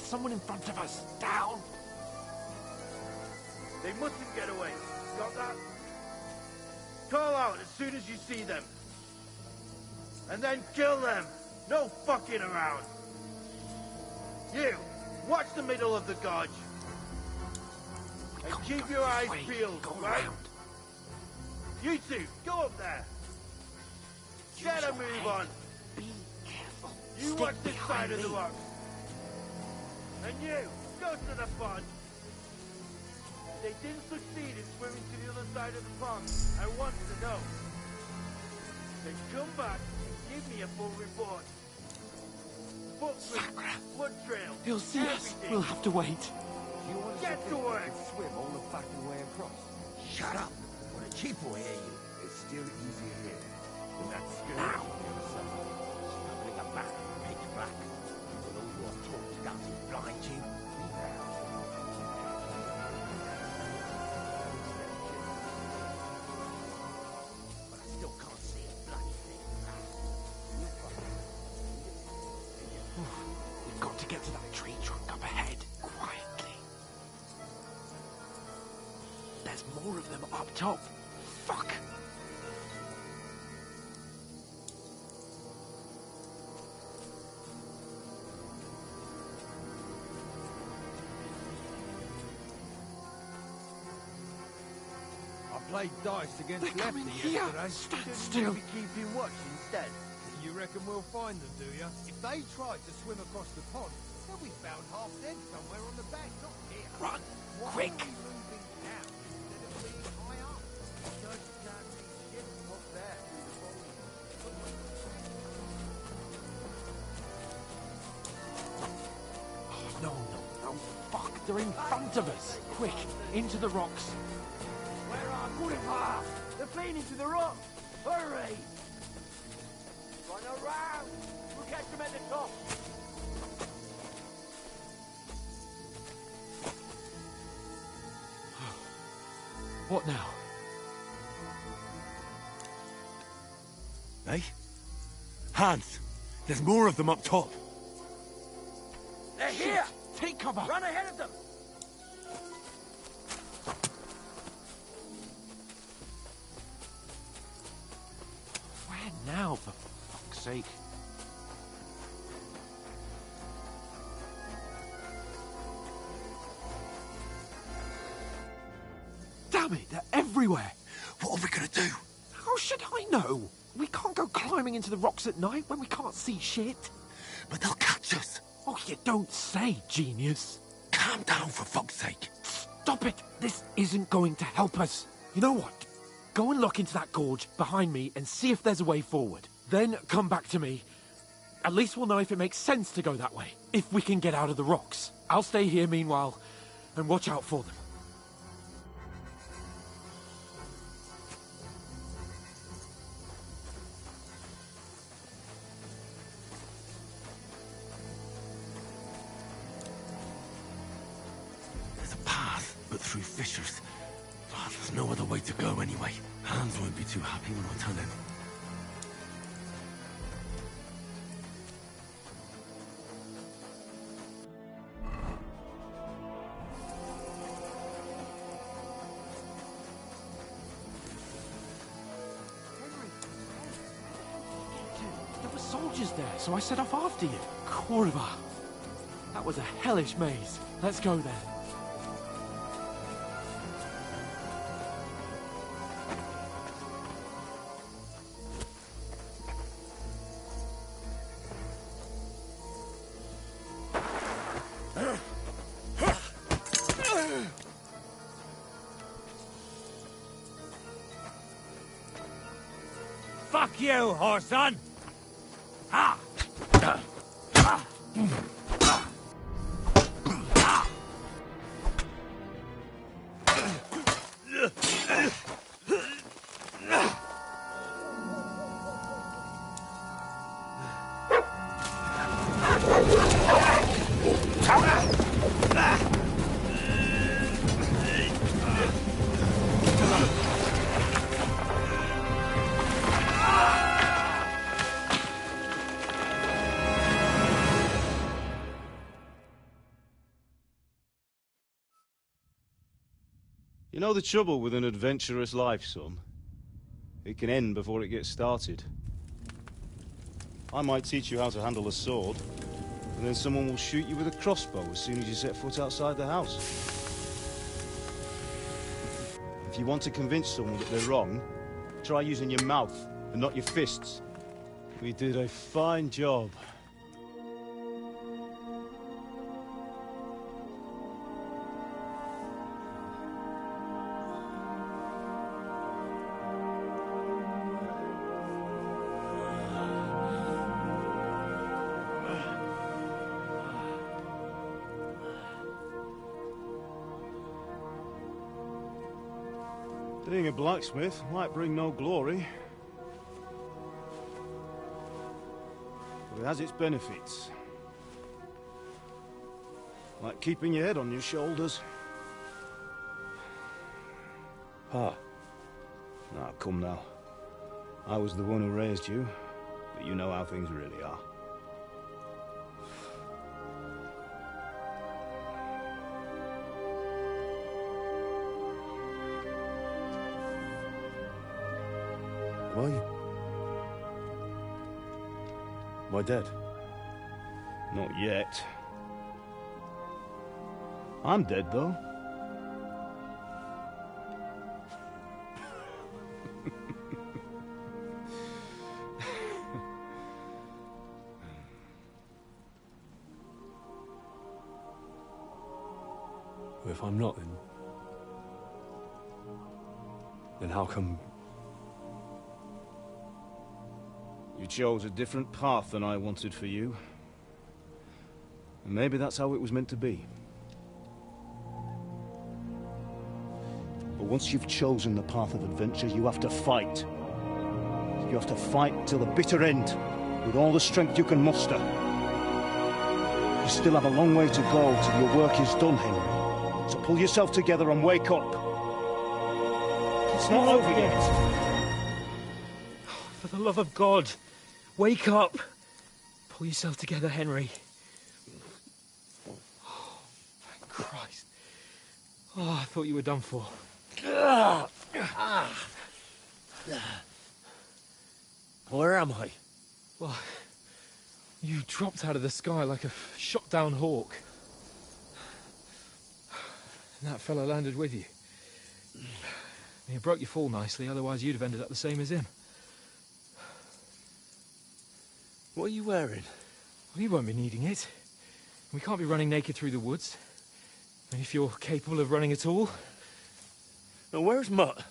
someone in front of us. Down! They mustn't get away. Got that? Call out as soon as you see them. And then kill them. No fucking around. You, watch the middle of the gorge. And keep your eyes peeled, right? Around. You two, go up there. Get a move on. Be careful. You watch this side of the rocks. And you, go to the pond. They didn't succeed in swimming to the other side of the pond. I want to know. Then come back and give me a full report. Footprints, blood trail, He'll see us. everything. We'll have to wait. You want us Get to work. swim all the fucking way across? Shut up! What a cheap will hear you. It's still easier here. And that's scary Now. on the other side. Stumbling a back, pitch black. With all your talk does it blind you. But I still can't see a bloody thing. We've got to get to that tree trunk up ahead, quietly. There's more of them up top. Fuck! I played dice against They're coming Lefty here. yesterday. Stand Shouldn't still. you be keeping watch instead? You reckon we'll find them, do you? If they tried to swim across the pond, they'll be found half dead somewhere on the bank, not here. Run! Why Quick! are we moving down instead of being high up? Because you can't see shit up there through the foliage. Oh, no. Fuck, they're in front of us. Quick, into the rocks. Where are Gurifa? They're fleeing into the rock. Hurry! Run around! We'll catch them at the top. What now? Eh? Hans! There's more of them up top! They're here! Take cover! Run ahead of them! Where now, for fuck's sake? Damn it, they're everywhere! What are we gonna do? How should I know? We can't go climbing into the rocks at night when we can't see shit. But they'll catch us! Oh, you don't say, genius. Calm down, for fuck's sake! Stop it! This isn't going to help us. You know what? Go and look into that gorge behind me and see if there's a way forward. Then come back to me. At least we'll know if it makes sense to go that way. If we can get out of the rocks. I'll stay here meanwhile and watch out for them. There's a path, but through fissures. Oh, there's no other way to go anyway. Hans won't be too happy when I tell him. There were soldiers there, so I set off after you. Kurva. That was a hellish maze. Let's go then. Fuck you, whoreson! Ha! You know the trouble with an adventurous life, son? It can end before it gets started. I might teach you how to handle a sword, and then someone will shoot you with a crossbow as soon as you set foot outside the house. If you want to convince someone that they're wrong, try using your mouth and not your fists. We did a fine job. Being a blacksmith might bring no glory, but it has its benefits. Like keeping your head on your shoulders. Pa. Now, come now. I was the one who raised you, but you know how things really are. Am I dead? Not yet. I'm dead, though. Well, if I'm not, then how come... You chose a different path than I wanted for you. And maybe that's how it was meant to be. But once you've chosen the path of adventure, you have to fight. You have to fight till the bitter end, with all the strength you can muster. You still have a long way to go till your work is done, Henry. So pull yourself together and wake up. It's not over yet. For the love of God, wake up! Pull yourself together, Henry. Oh, thank Christ. Oh, I thought you were done for. Where am I? Well, you dropped out of the sky like a shot-down hawk. And that fella landed with you. You broke your fall nicely, otherwise you'd have ended up the same as him. What are you wearing? Well, you won't be needing it. We can't be running naked through the woods. And if you're capable of running at all... No, where's Mutt?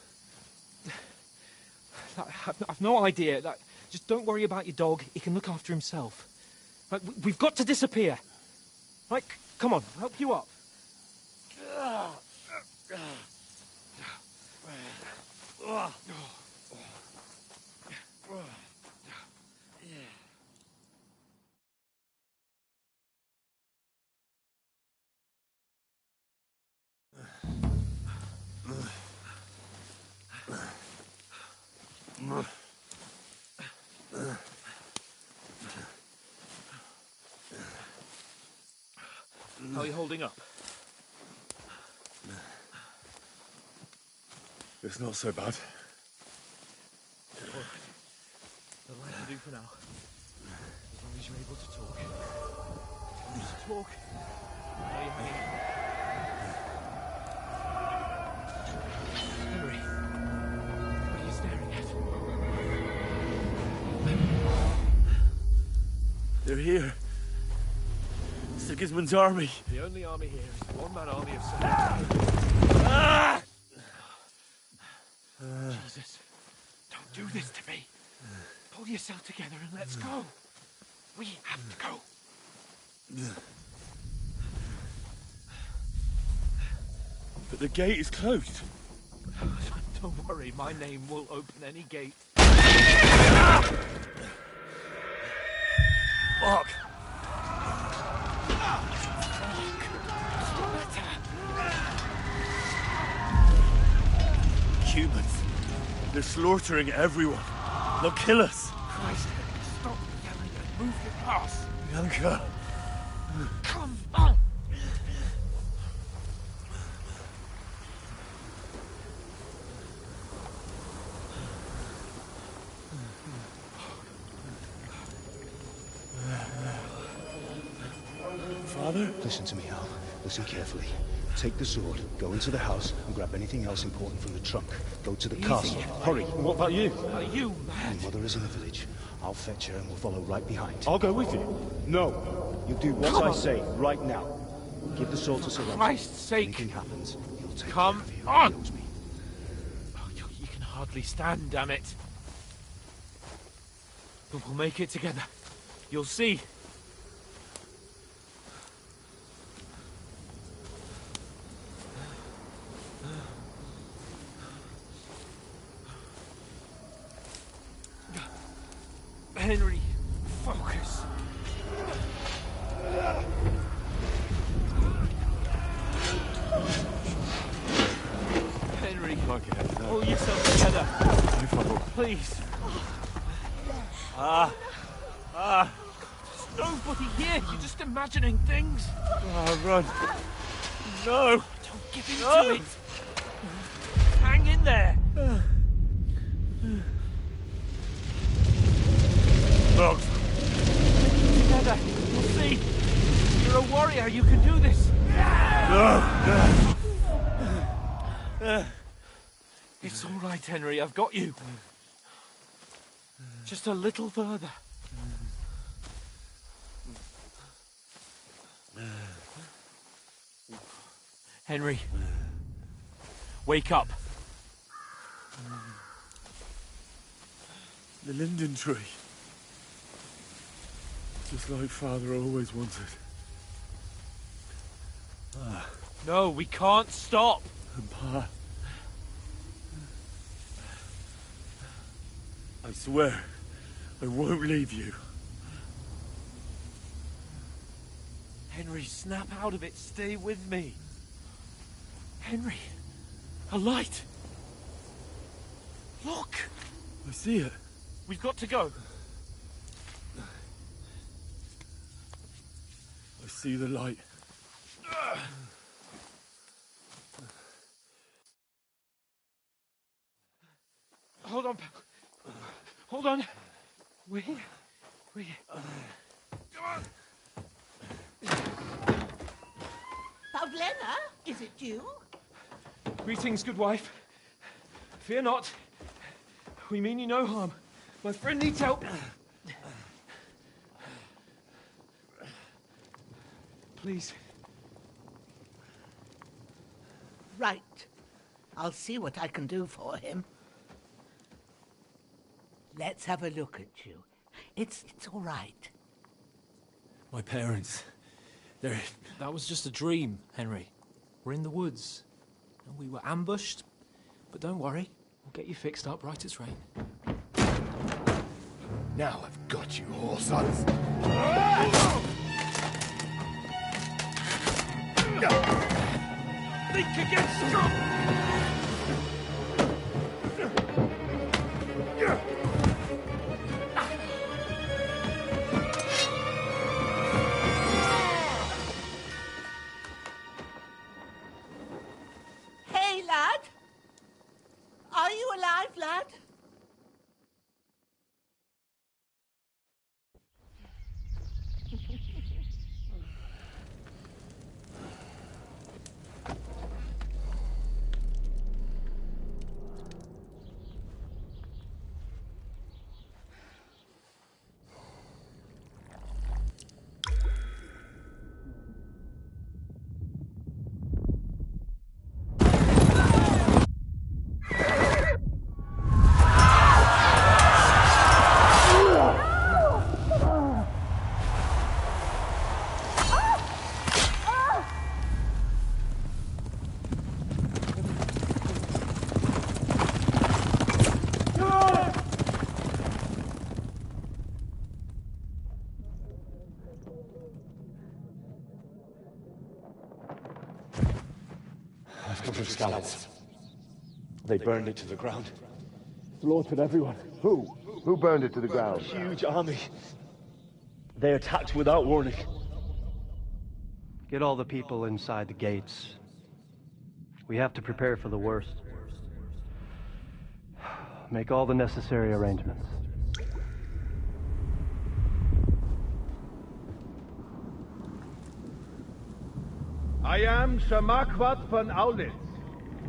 I've no idea. Just don't worry about your dog. He can look after himself. Right, we've got to disappear. Right, come on, I'll help you up. How are you holding up? It's not so bad. All right. That'll have to do for now. As long as you're able to talk. Just talk. How are you hanging on? Henry, what are you staring at? They're here. Sigismund's army. The only army here is a one-man army of soldiers. Ah! Jesus, don't do this to me. Pull yourself together and let's go. We have to go. But the gate is closed. Don't worry, my name will open any gate. Fuck. Humans. They're slaughtering everyone. They'll kill us. Christ, stop yelling and move your ass. Bianca. Come on. Father? Listen to me, Al. Listen carefully. Take the sword, go into the house, and grab anything else important from the trunk. Go to the castle. Hurry. What about you? Are you mad? Your mother is in the village. I'll fetch her and we'll follow right behind. I'll go with you. No. You do what I say, right now. Give the sword to Sir Roger. Christ's sake. Anything happens, he'll take Come care of you. on. He knows me. Oh, you can hardly stand, damn it. But we'll make it together. You'll see. Henry, focus. Henry, pull yourself together. Please. There's nobody here. You're just imagining things. Run. No. Don't give in to it. Hang in there. Look. Together. You'll see. You're a warrior. You can do this. No. It's all right, Henry. I've got you. Just a little further. Henry. Wake up. The linden tree. Just like Father always wanted. No, we can't stop. And Pa. I swear, I won't leave you. Henry, snap out of it. Stay with me. Henry, a light. Look. I see it. We've got to go. I see the light. Hold on. Hold on. We're here. We're here. Come on. Pavlena, is it you? Greetings, good wife. Fear not. We mean you no harm. My friend needs help. Please. Right. I'll see what I can do for him. Let's have a look at you. It's all right. My parents, that was just a dream, Henry. We're in the woods. And we were ambushed. But don't worry, we'll get you fixed up right as rain. Now I've got you, whore sons. Think again, strong! Hey, lad! Are you alive, lad? I've come from Scallops. They burned it to the ground. Slaughtered everyone. Who? Who burned it to the ground? Huge army. They attacked without warning. Get all the people inside the gates. We have to prepare for the worst. Make all the necessary arrangements. I am Sir Marquardt von Aulitz.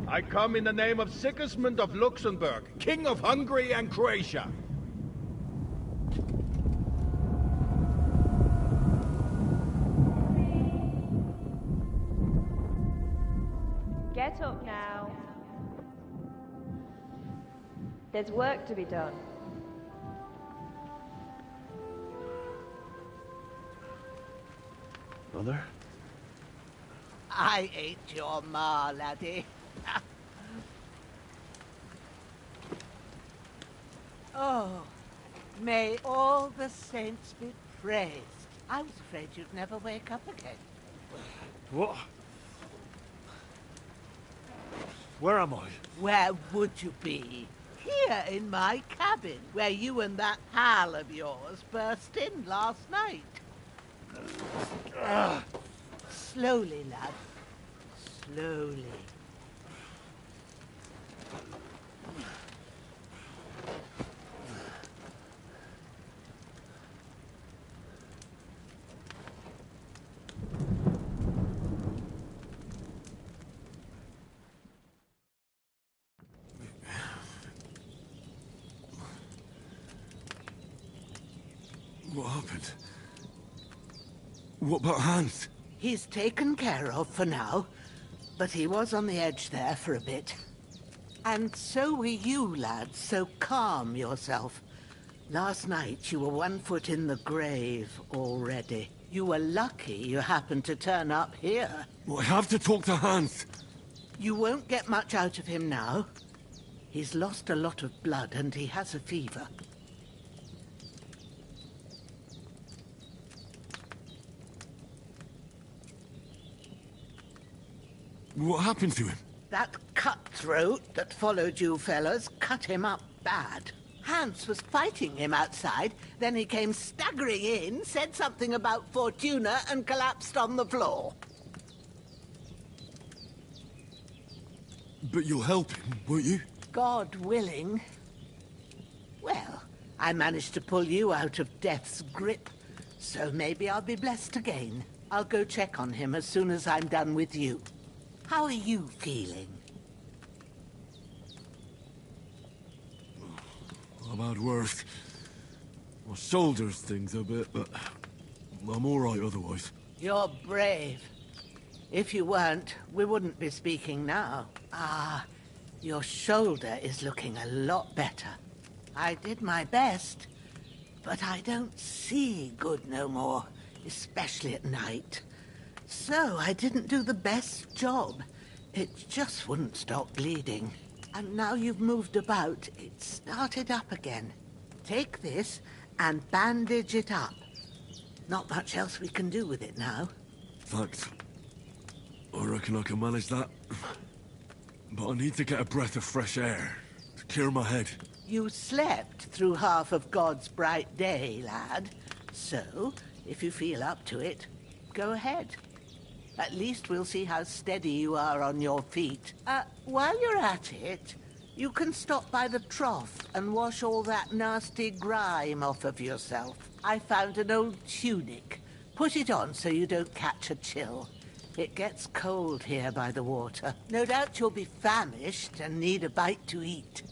I come in the name of Sigismund of Luxembourg, King of Hungary and Croatia. Get up now. There's work to be done. Mother? I ain't your ma, laddie. Oh, may all the saints be praised. I was afraid you'd never wake up again. What? Where am I? Where would you be? Here in my cabin, where you and that pal of yours burst in last night. Slowly, lad. Slowly. What happened? What about Hans? He's taken care of for now, but he was on the edge there for a bit. And so were you, lad, so calm yourself. Last night you were 1 foot in the grave already. You were lucky you happened to turn up here. Well, I have to talk to Hans. You won't get much out of him now. He's lost a lot of blood and he has a fever. What happened to him? That cutthroat that followed you fellas cut him up bad. Hans was fighting him outside, then he came staggering in, said something about Fortuna, and collapsed on the floor. But you'll help him, won't you? God willing. Well, I managed to pull you out of death's grip, so maybe I'll be blessed again. I'll go check on him as soon as I'm done with you. How are you feeling? I've had worse. My shoulder stings a bit, but I'm all right otherwise. You're brave. If you weren't, we wouldn't be speaking now. Ah, your shoulder is looking a lot better. I did my best, but I don't see good no more, especially at night. So I didn't do the best job. It just wouldn't stop bleeding. And now you've moved about, it started up again. Take this and bandage it up. Not much else we can do with it now. Thanks. I reckon I can manage that. But I need to get a breath of fresh air to clear my head. You slept through half of God's bright day, lad. So, if you feel up to it, go ahead. At least we'll see how steady you are on your feet. While you're at it, you can stop by the trough and wash all that nasty grime off of yourself. I found an old tunic. Put it on so you don't catch a chill. It gets cold here by the water. No doubt you'll be famished and need a bite to eat.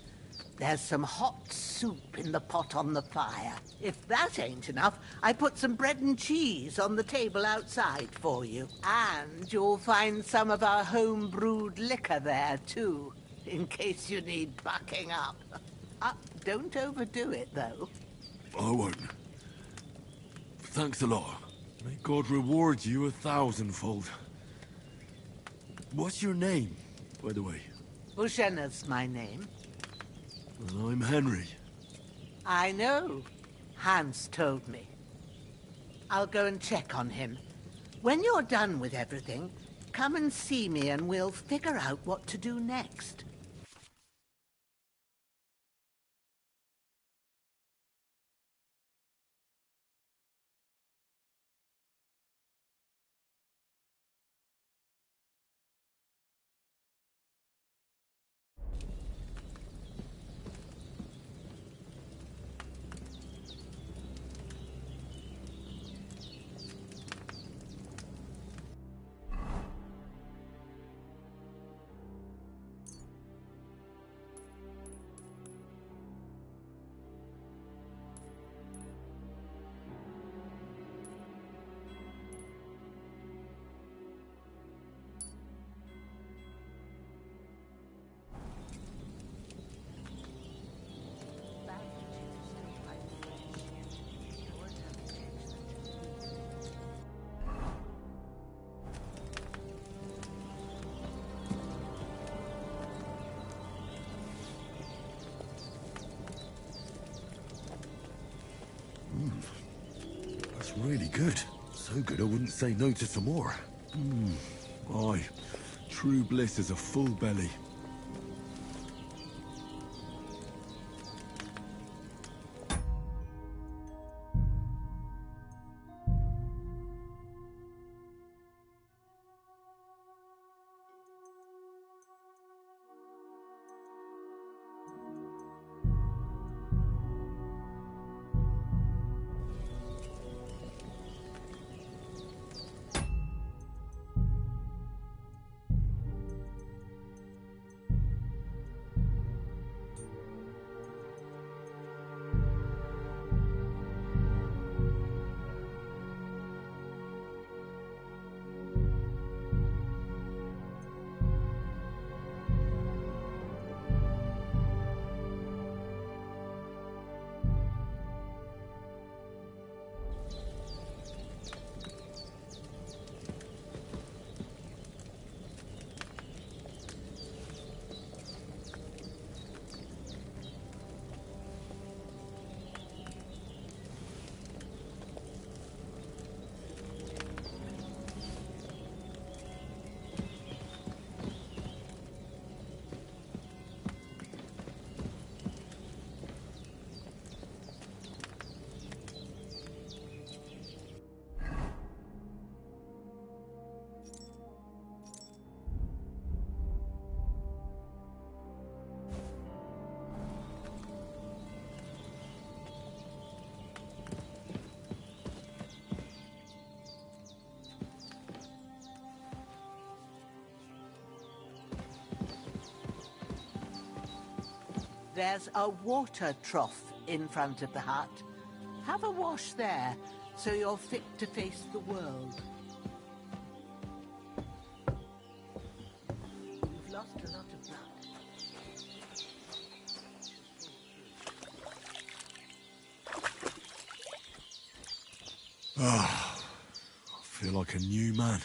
There's some hot soup in the pot on the fire. If that ain't enough, I put some bread and cheese on the table outside for you. And you'll find some of our home-brewed liquor there, too, in case you need bucking up. Don't overdo it, though. I won't. Thanks a lot. May God reward you 1,000-fold. What's your name, by the way? Bushenna's my name. Well, I'm Henry. I know. Hans told me. I'll go and check on him. When you're done with everything, come and see me and we'll figure out what to do next. It's really good. So good I wouldn't say no to some more. Aye. True bliss is a full belly. There's a water trough in front of the hut. Have a wash there, so you're fit to face the world. You've lost a lot of blood. I feel like a new man.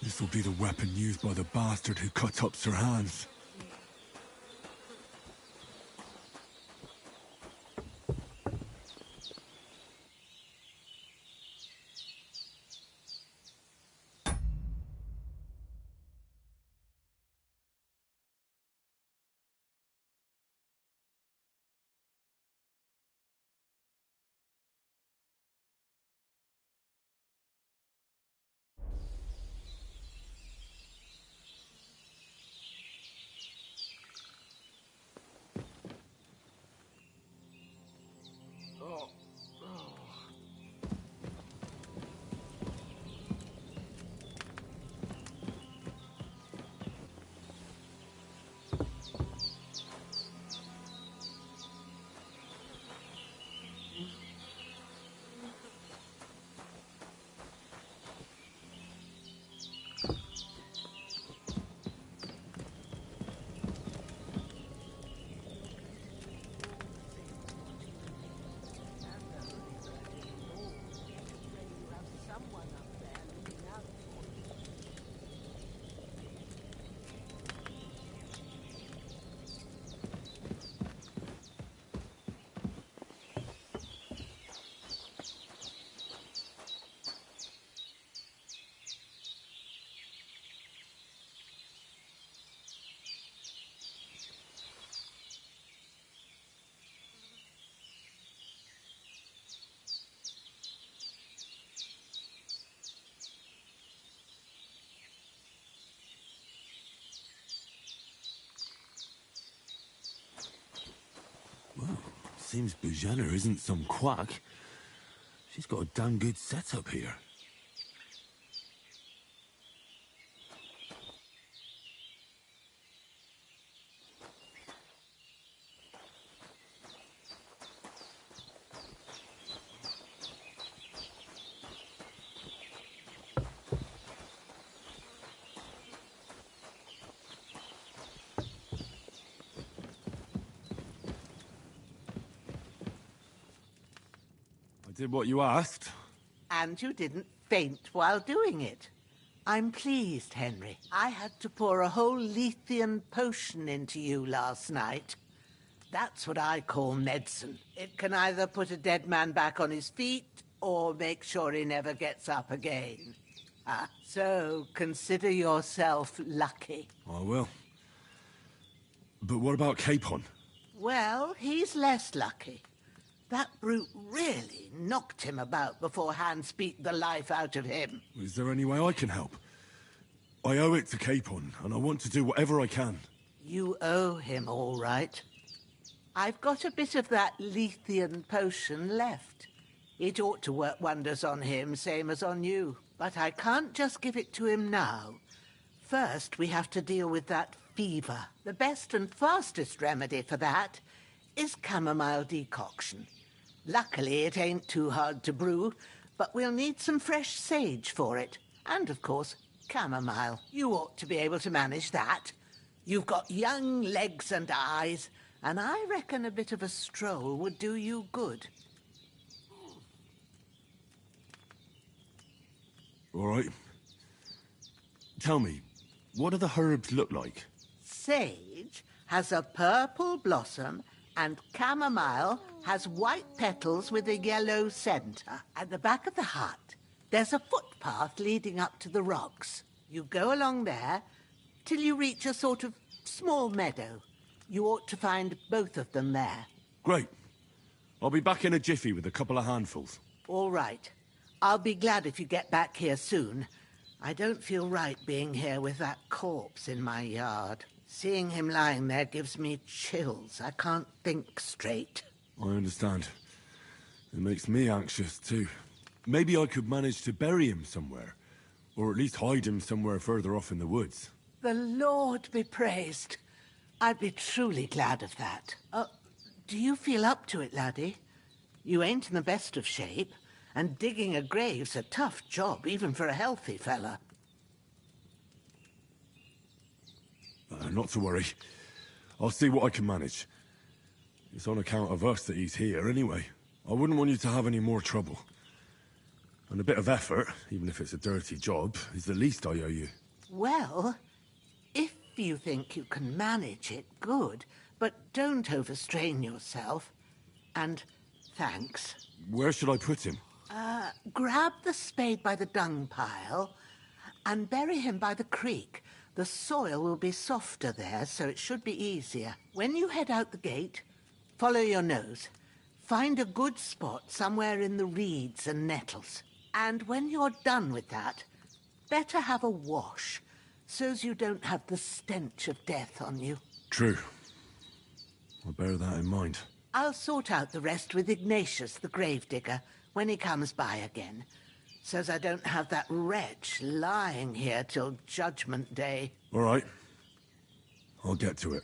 This will be the weapon used by the bastard who cut up Sir Hans. Seems Bujana isn't some quack. She's got a damn good setup here. did what you asked. And you didn't faint while doing it. I'm pleased, Henry. I had to pour a whole Lethean potion into you last night. That's what I call medicine. It can either put a dead man back on his feet or make sure he never gets up again. So consider yourself lucky. I will. But what about Capon? Well, he's less lucky. That brute really knocked him about before Hans beat the life out of him. Is there any way I can help? I owe it to Capon, and I want to do whatever I can. You owe him, all right. I've got a bit of that Lethean potion left. It ought to work wonders on him, same as on you. But I can't just give it to him now. First, we have to deal with that fever. The best and fastest remedy for that is chamomile decoction. Luckily, it ain't too hard to brew, but we'll need some fresh sage for it. And, of course, chamomile. You ought to be able to manage that. You've got young legs and eyes, and I reckon a bit of a stroll would do you good. All right. Tell me, what do the herbs look like? Sage has a purple blossom, and chamomile has white petals with a yellow centre. At the back of the hut, there's a footpath leading up to the rocks. You go along there till you reach a sort of small meadow. You ought to find both of them there. Great. I'll be back in a jiffy with a couple of handfuls. All right. I'll be glad if you get back here soon. I don't feel right being here with that corpse in my yard. Seeing him lying there gives me chills. I can't think straight. I understand. It makes me anxious, too. Maybe I could manage to bury him somewhere. Or at least hide him somewhere further off in the woods. The Lord be praised. I'd be truly glad of that. Do you feel up to it, laddie? You ain't in the best of shape, and digging a grave's a tough job, even for a healthy fella. Not to worry. I'll see what I can manage. It's on account of us that he's here, anyway. I wouldn't want you to have any more trouble. And a bit of effort, even if it's a dirty job, is the least I owe you. Well, if you think you can manage it, good. But don't overstrain yourself. And thanks. Where should I put him? Grab the spade by the dung pile and bury him by the creek. The soil will be softer there, so it should be easier. When you head out the gate, follow your nose. Find a good spot somewhere in the reeds and nettles. And when you're done with that, better have a wash, so's you don't have the stench of death on you. True. I'll bear that in mind. I'll sort out the rest with Ignatius, the gravedigger, when he comes by again, so's I don't have that wretch lying here till Judgment Day. All right. I'll get to it.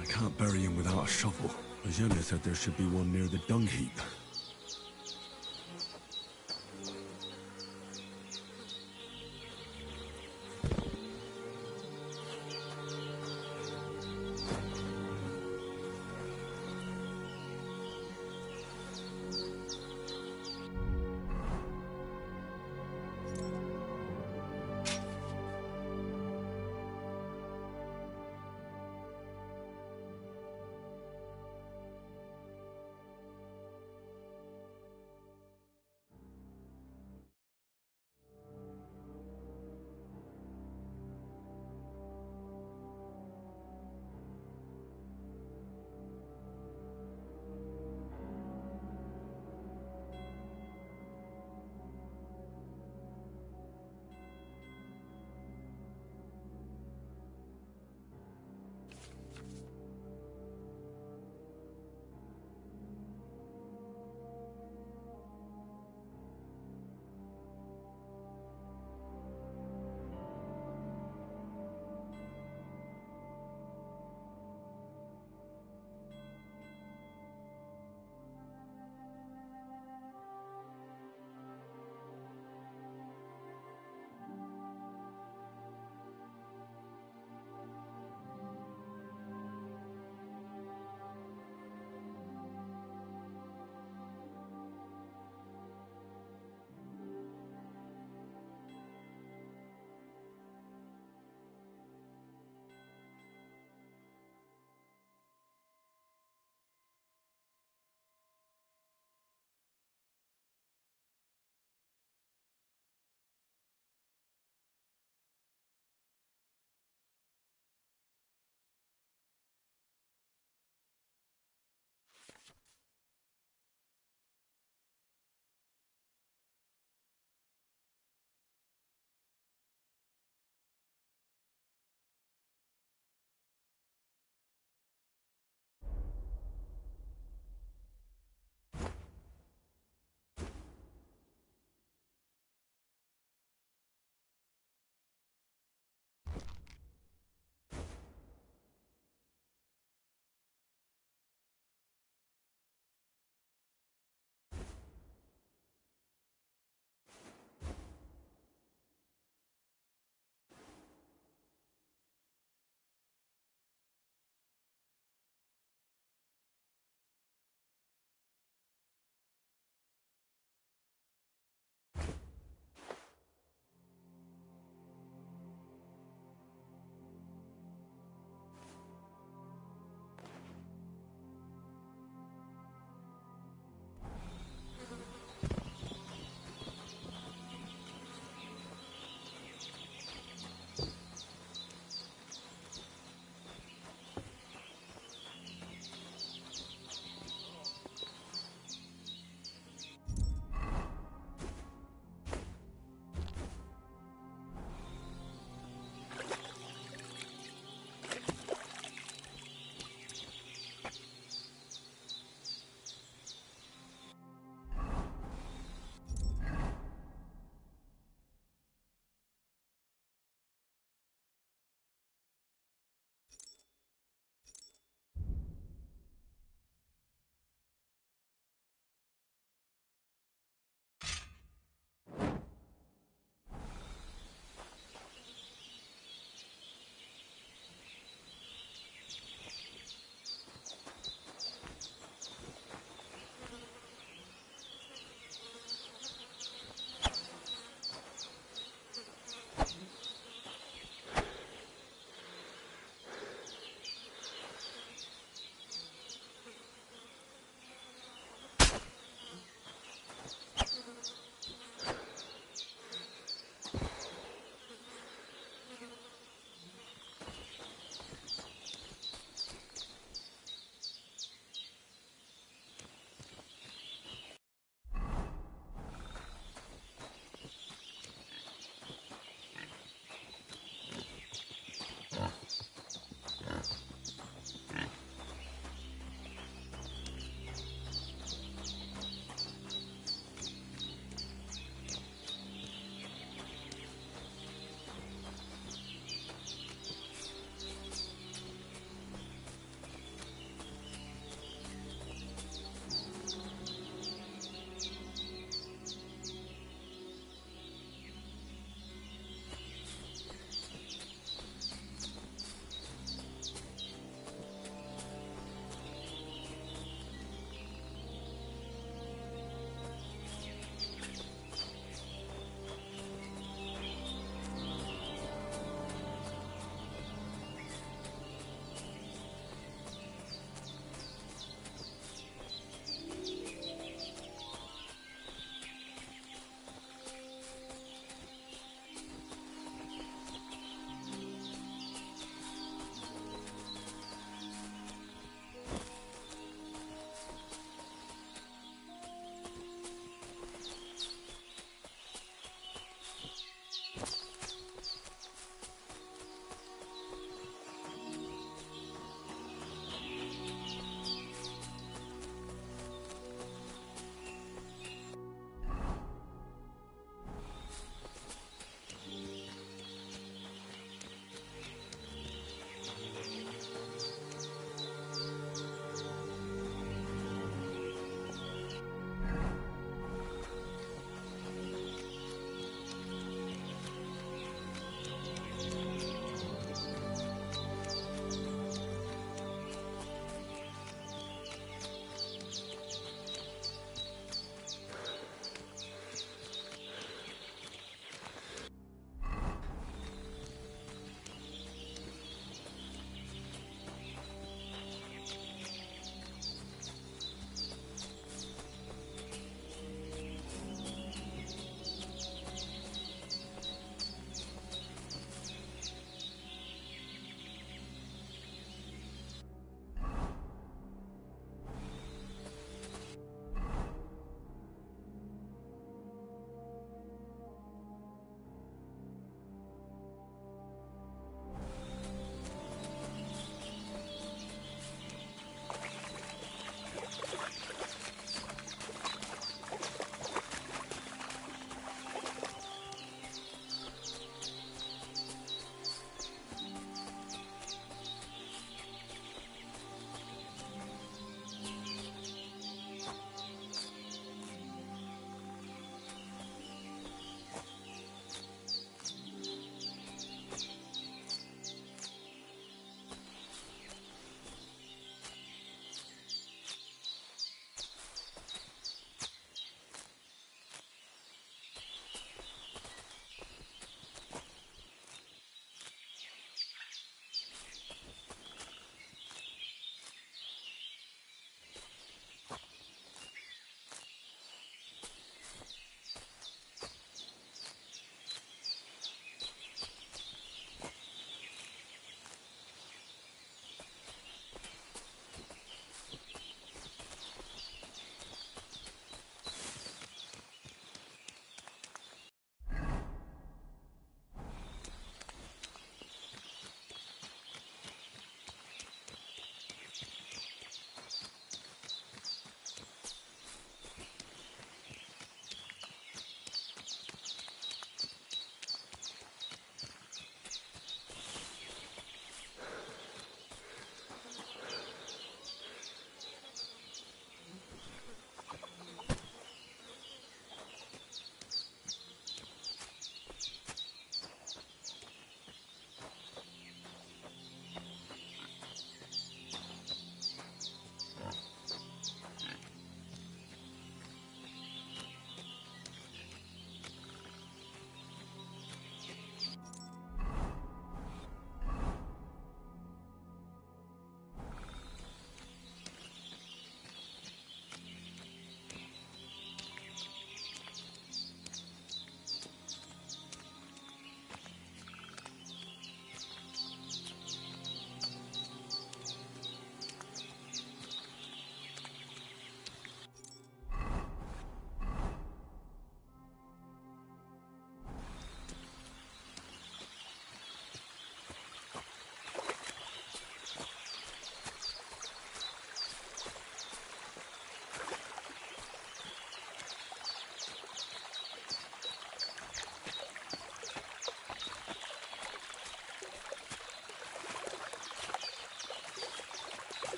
I can't bury him without a shovel. Ajena said there should be one near the dung heap.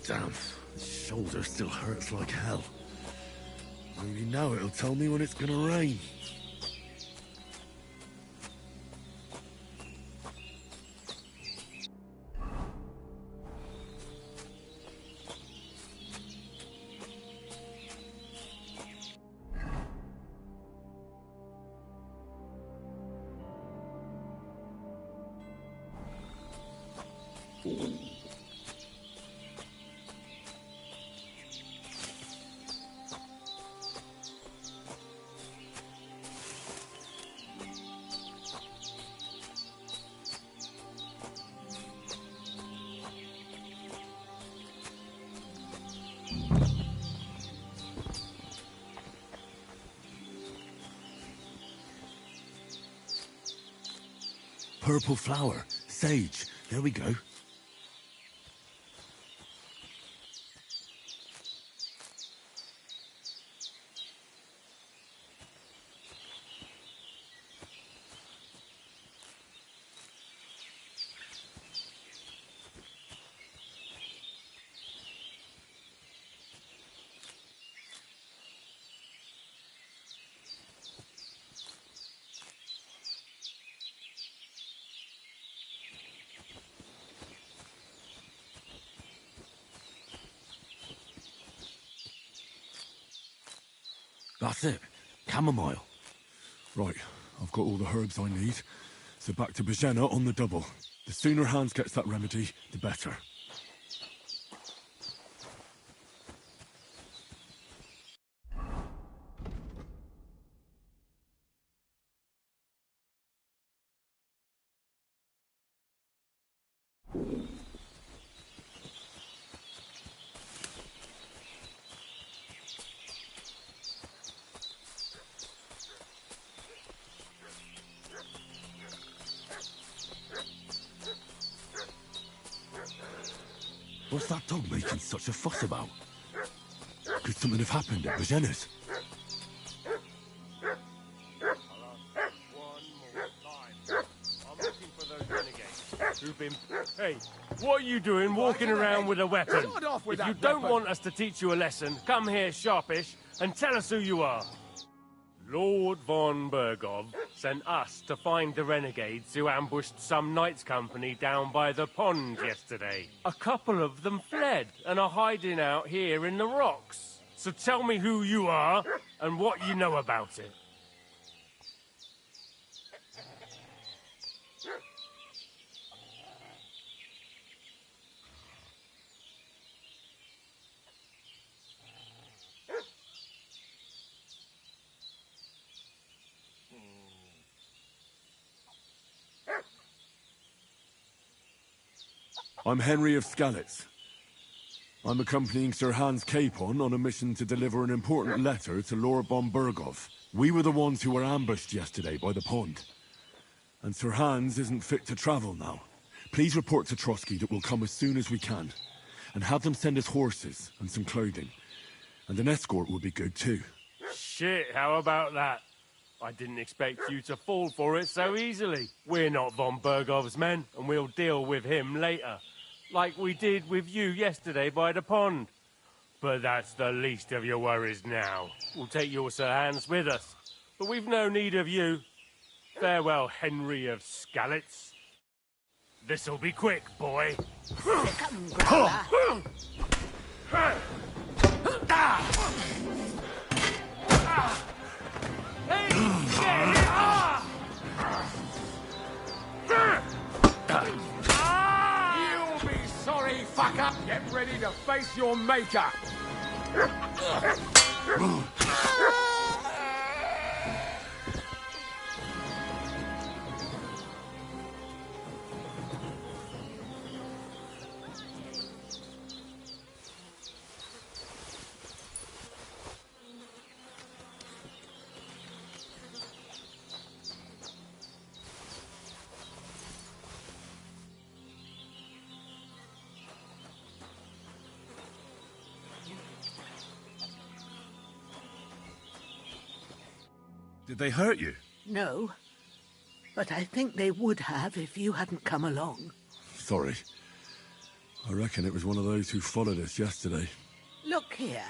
Damn, the shoulder still hurts like hell. Only now it'll tell me when it's gonna rain. Purple flower. Sage. There we go. That's it. Chamomile. Right, I've got all the herbs I need. So back to Bajena on the double. The sooner Hans gets that remedy, the better. What's that dog making such a fuss about? Could something have happened at Bajena's? Who've been... Hey, what are you doing walking around with a weapon? With if you don't want us to teach you a lesson, come here sharpish and tell us who you are. Lord von Bergov sent us to find the renegades who ambushed some knights' company down by the pond yesterday. A couple of them fled and are hiding out here in the rocks. So tell me who you are and what you know about it. I'm Henry of Skalitz. I'm accompanying Sir Hans Capon on a mission to deliver an important letter to Lord von Bergov. We were the ones who were ambushed yesterday by the pond. And Sir Hans isn't fit to travel now. Please report to Trotsky that we'll come as soon as we can. And have them send us horses and some clothing. And an escort would be good too. Shit, how about that? I didn't expect you to fall for it so easily. We're not von Bergov's men, and we'll deal with him later. Like we did with you yesterday by the pond. But that's the least of your worries now. We'll take your Sir Hans with us. But we've no need of you. Farewell, Henry of Skalitz. This'll be quick, boy. Come, Growler. You'll be sorry, fucker! Get ready to face your maker! Did they hurt you? No, but I think they would have if you hadn't come along. Sorry. I reckon it was one of those who followed us yesterday. Look here.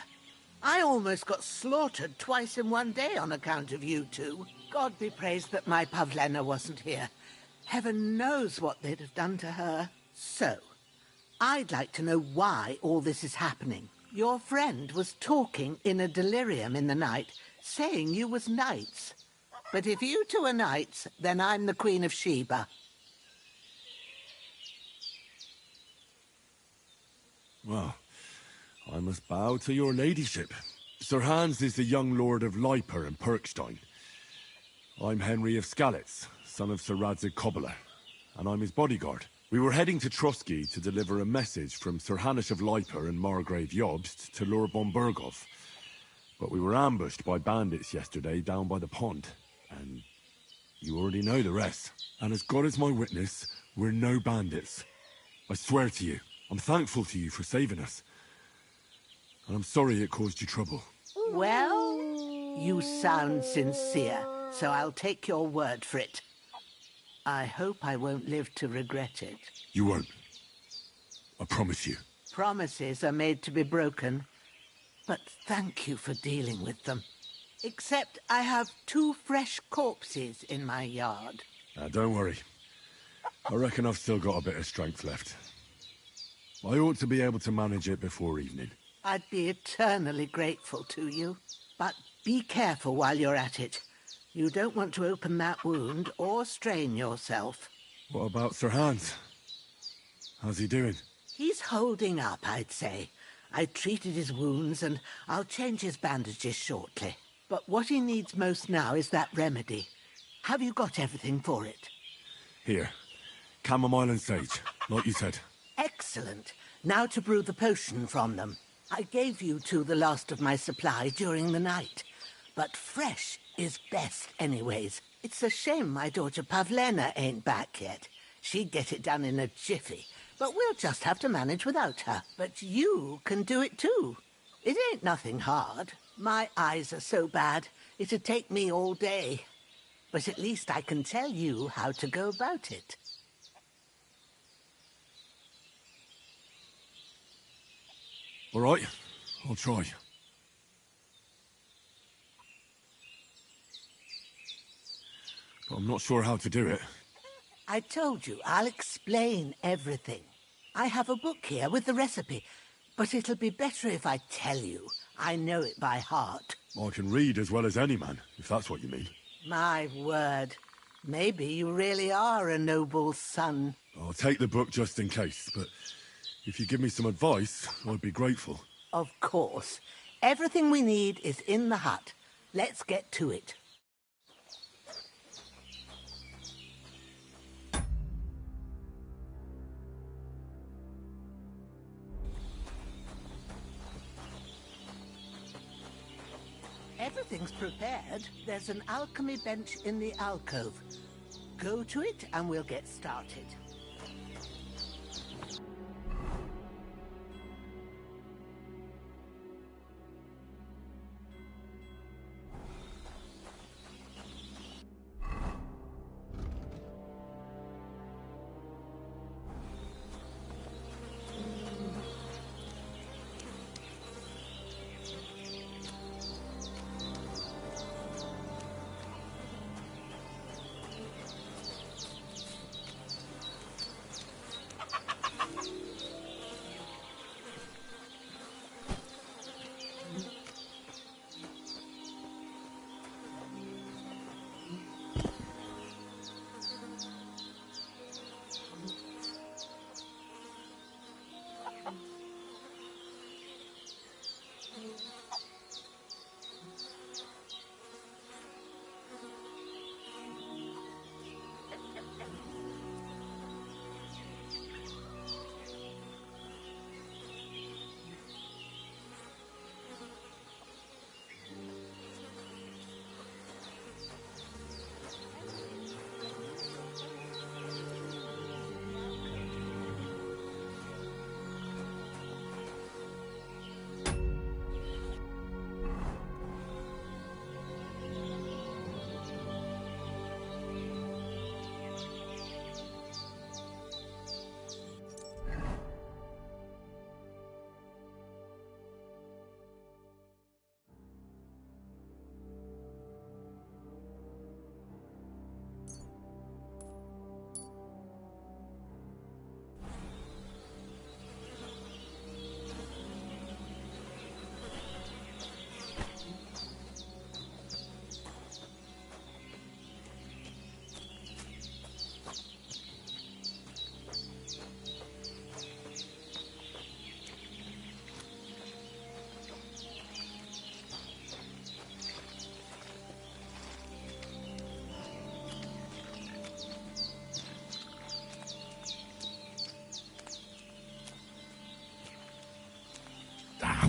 I almost got slaughtered twice in one day on account of you two. God be praised that my Pavlena wasn't here. Heaven knows what they'd have done to her. So, I'd like to know why all this is happening. Your friend was talking in a delirium in the night, saying you was knights. But if you two are knights, then I'm the Queen of Sheba. Well, I must bow to your ladyship. Sir Hans is the young lord of Leiper and Perkstein. I'm Henry of Skalitz, son of Sir Radzig Cobbler, and I'm his bodyguard. We were heading to Trusky to deliver a message from Sir Hanish of Leiper and Margrave Jobst to Lord Bombergov. But we were ambushed by bandits yesterday down by the pond, and you already know the rest. And as God is my witness, we're no bandits. I swear to you, I'm thankful to you for saving us. And I'm sorry it caused you trouble. Well, you sound sincere, so I'll take your word for it. I hope I won't live to regret it. You won't. I promise you. Promises are made to be broken, but thank you for dealing with them. Except I have 2 fresh corpses in my yard. Now, don't worry. I reckon I've still got a bit of strength left. I ought to be able to manage it before evening. I'd be eternally grateful to you. But be careful while you're at it. You don't want to open that wound or strain yourself. What about Sir Hans? How's he doing? He's holding up, I'd say. I treated his wounds and I'll change his bandages shortly. But what he needs most now is that remedy. Have you got everything for it? Here. Chamomile and sage, like you said. Excellent. Now to brew the potion from them. I gave you two the last of my supply during the night. But fresh is best anyways. It's a shame my daughter Pavlena ain't back yet. She'd get it done in a jiffy. But we'll just have to manage without her. But you can do it too. It ain't nothing hard. My eyes are so bad, it'd take me all day. But at least I can tell you how to go about it. All right, I'll try. But I'm not sure how to do it. I told you, I'll explain everything. I have a book here with the recipe, but it'll be better if I tell you. I know it by heart. I can read as well as any man, if that's what you mean. My word. Maybe you really are a noble son. I'll take the book just in case, but if you give me some advice, I'd be grateful. Of course. Everything we need is in the hut. Let's get to it. Everything's prepared. There's an alchemy bench in the alcove. Go to it and we'll get started.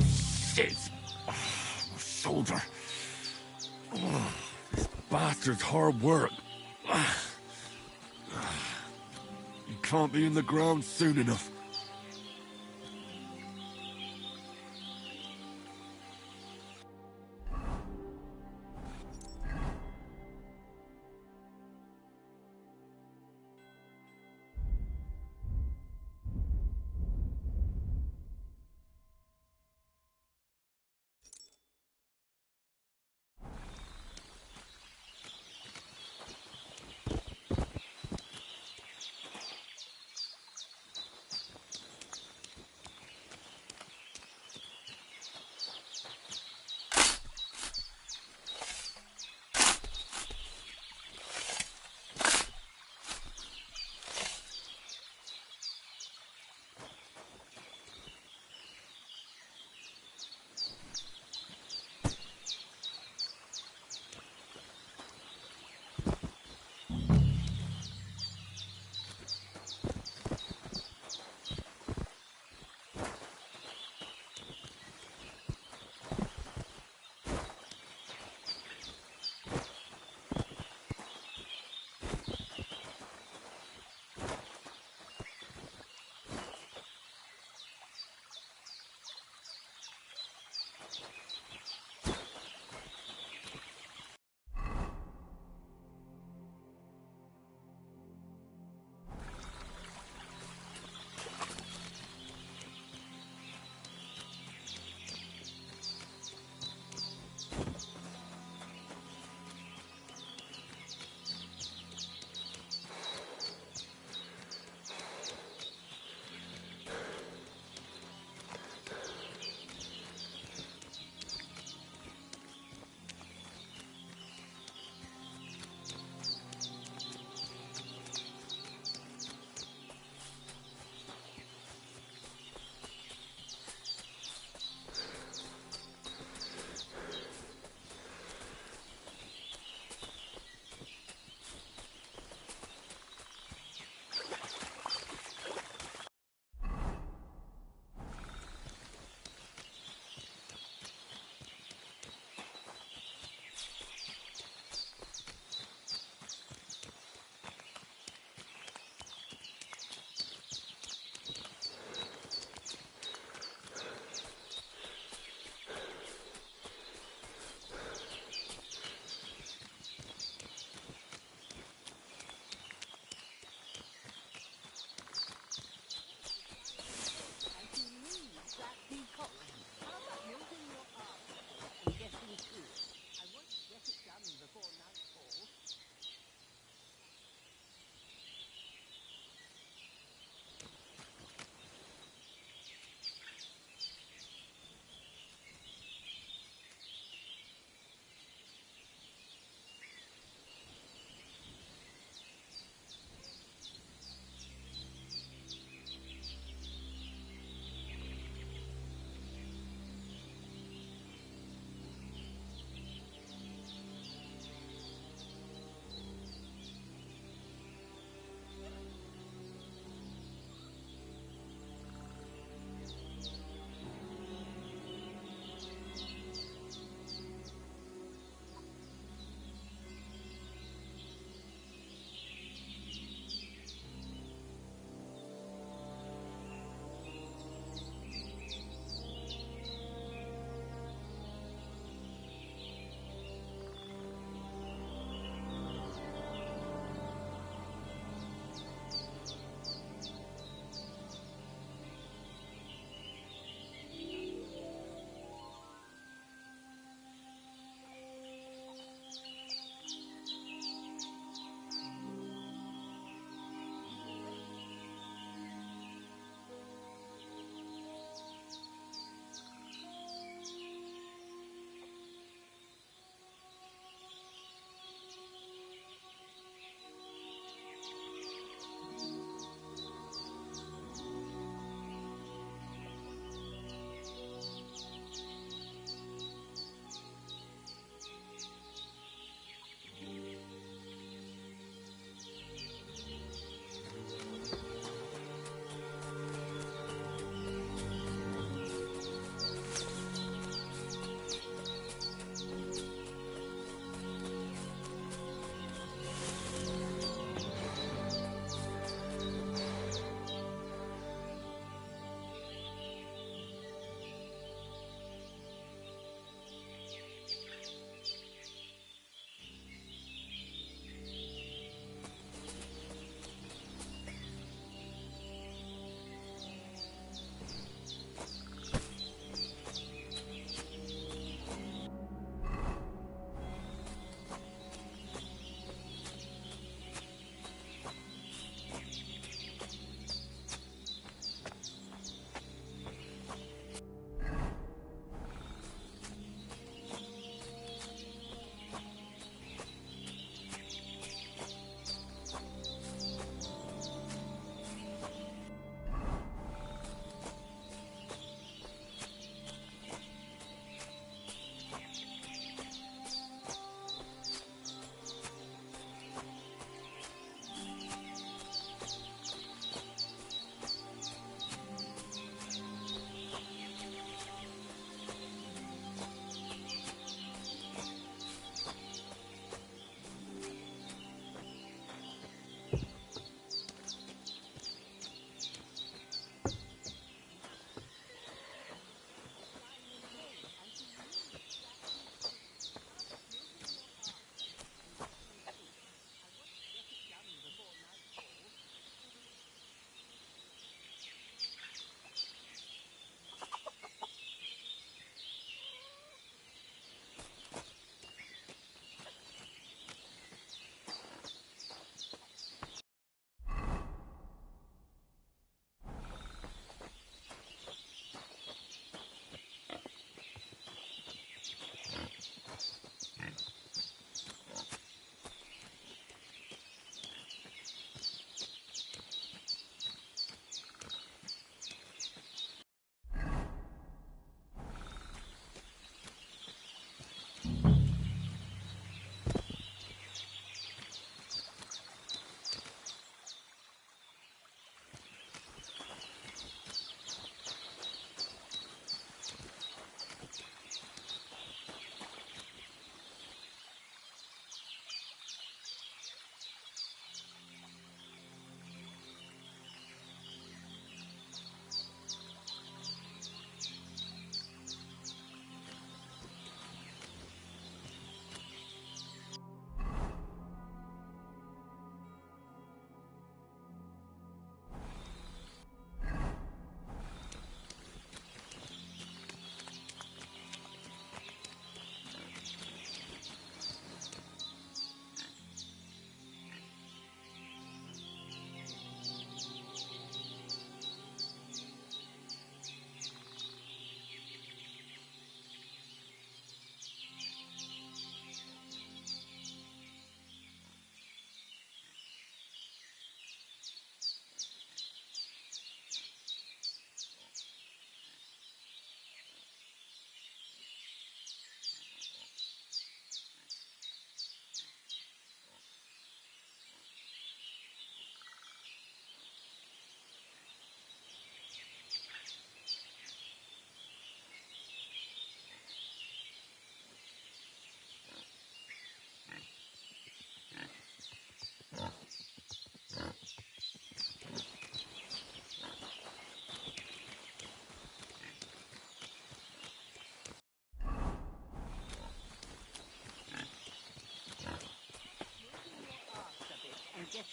Shit! My shoulder. This bastard's hard work. You can't be in the ground soon enough.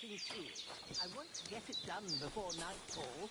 getting to it. I want to get it done before nightfall.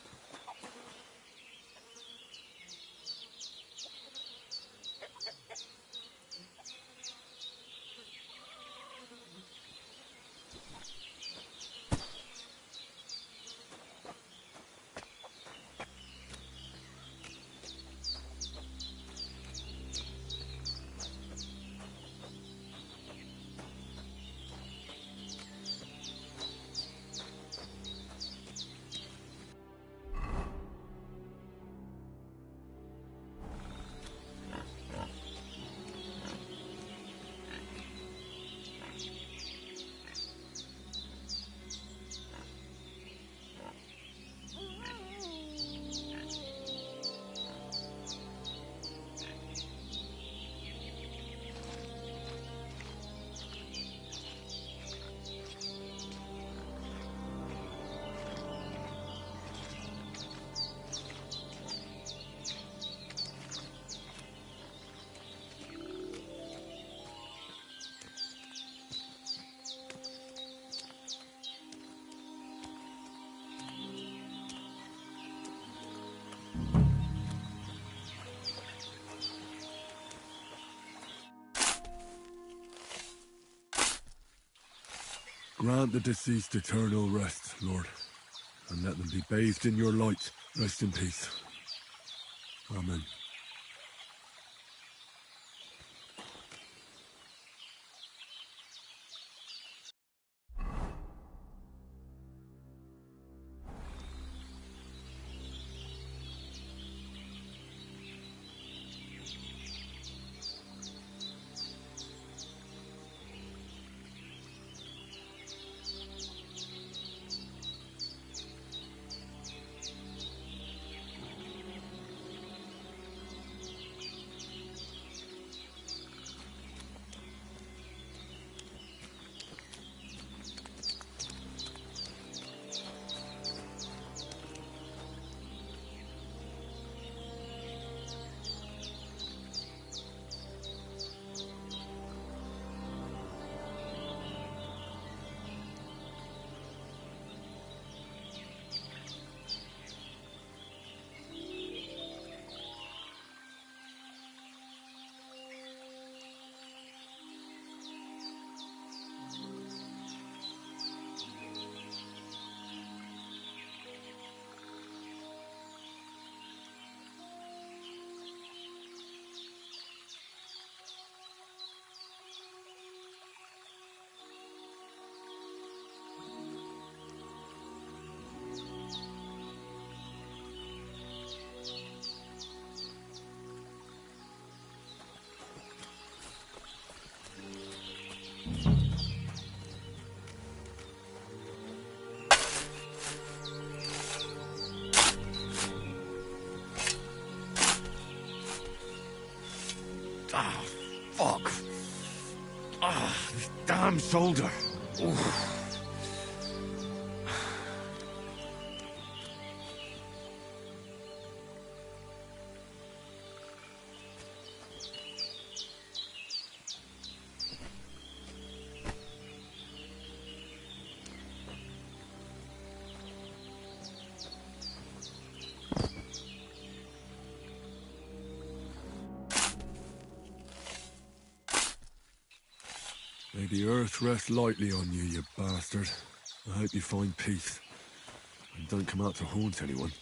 Grant the deceased eternal rest, Lord, and let them be bathed in your light. Rest in peace. Amen. Ah, fuck. Ah, this damn shoulder. Oof. May the earth rest lightly on you, you bastard. I hope you find peace. And don't come out to haunt anyone.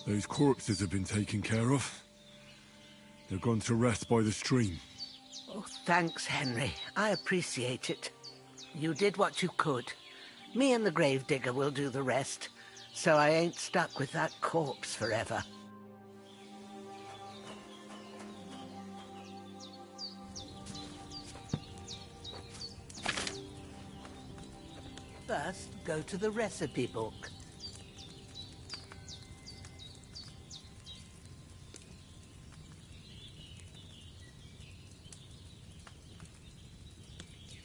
Those corpses have been taken care of. They're gone to rest by the stream. Oh, thanks, Henry. I appreciate it. You did what you could. Me and the gravedigger will do the rest, so I ain't stuck with that corpse forever. First, go to the recipe book.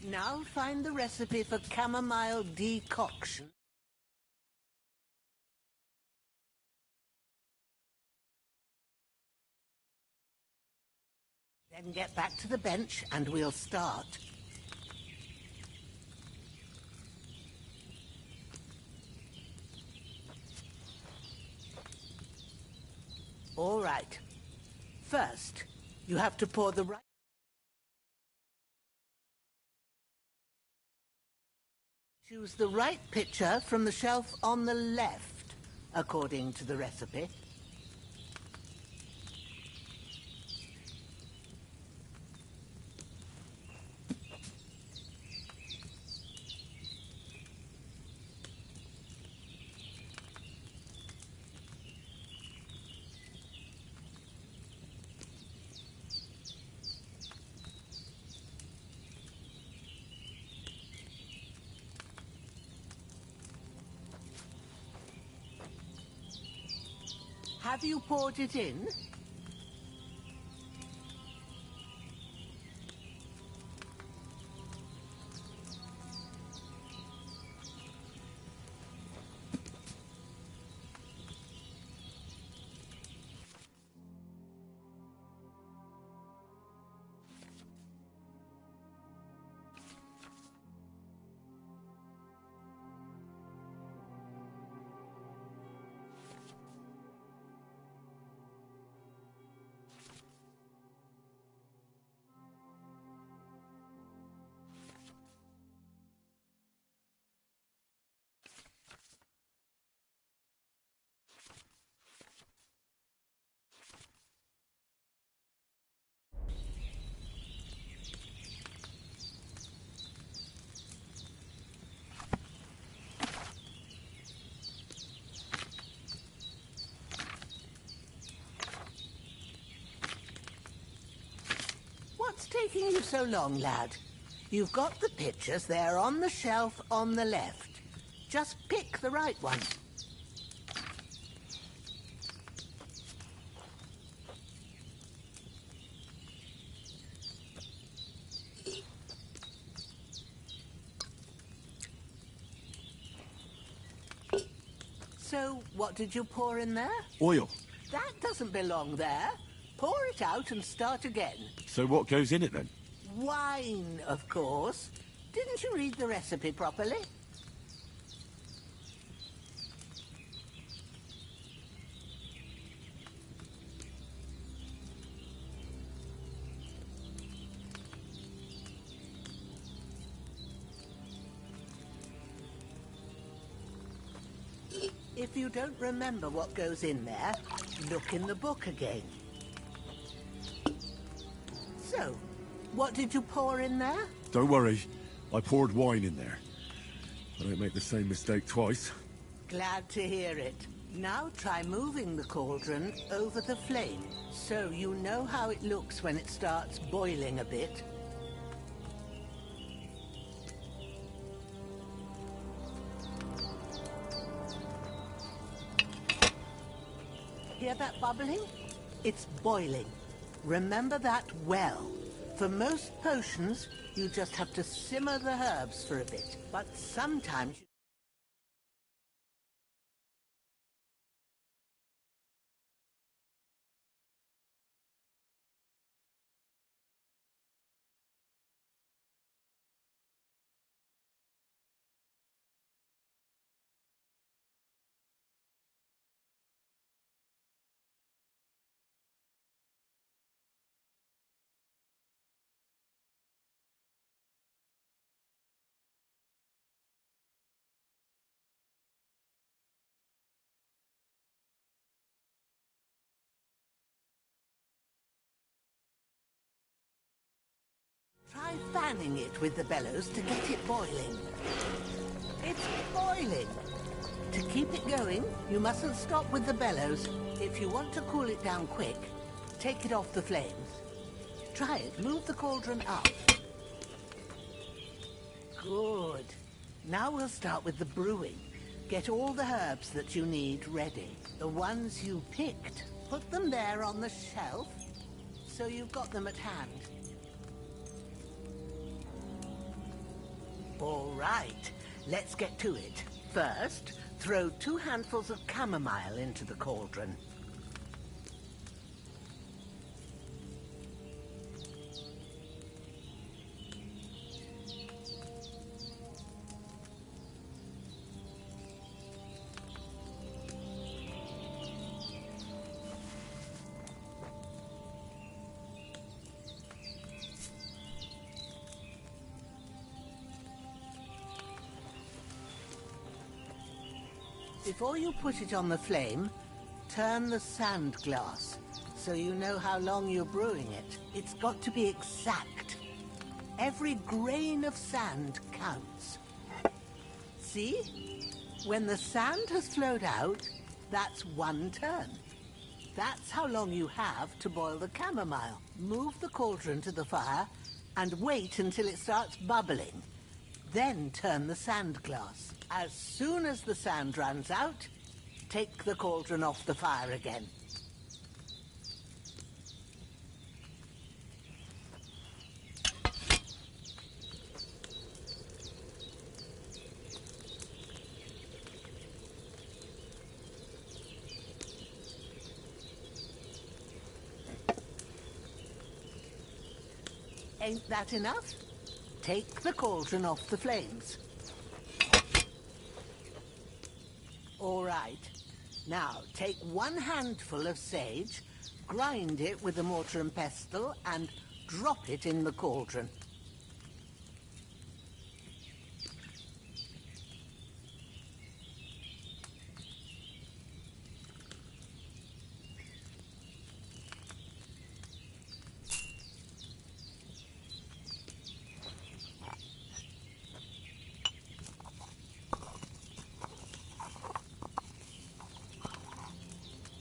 Now find the recipe for chamomile decoction. Then get back to the bench and we'll start. All right. First, you have to pour the right... Choose the right pitcher from the shelf on the left, according to the recipe. Have you poured it in? What's taking you so long, lad? You've got the pitchers there on the shelf on the left. Just pick the right one. So, what did you pour in there? Oil. That doesn't belong there. Pour it out and start again. So what goes in it then? Wine, of course. Didn't you read the recipe properly? If you don't remember what goes in there, look in the book again. So, what did you pour in there? Don't worry, I poured wine in there. I don't make the same mistake twice. Glad to hear it. Now try moving the cauldron over the flame, so you know how it looks when it starts boiling a bit. Hear that bubbling? It's boiling. Remember that well. For most potions, you just have to simmer the herbs for a bit. But sometimes... fanning it with the bellows to get it boiling. It's boiling. To keep it going, you mustn't stop with the bellows. If you want to cool it down quick, take it off the flames. Try it. Move the cauldron up. Good. Now we'll start with the brewing. Get all the herbs that you need ready. The ones you picked, put them there on the shelf, so you've got them at hand. All right, let's get to it. First, throw 2 handfuls of chamomile into the cauldron. Before you put it on the flame, turn the sand glass so you know how long you're brewing it. It's got to be exact. Every grain of sand counts. See? When the sand has flowed out, that's 1 turn. That's how long you have to boil the chamomile. Move the cauldron to the fire and wait until it starts bubbling. Then turn the sand glass. As soon as the sand runs out, take the cauldron off the fire again. Ain't that enough? Take the cauldron off the flames. All right. Now, take 1 handful of sage, grind it with a mortar and pestle, and drop it in the cauldron.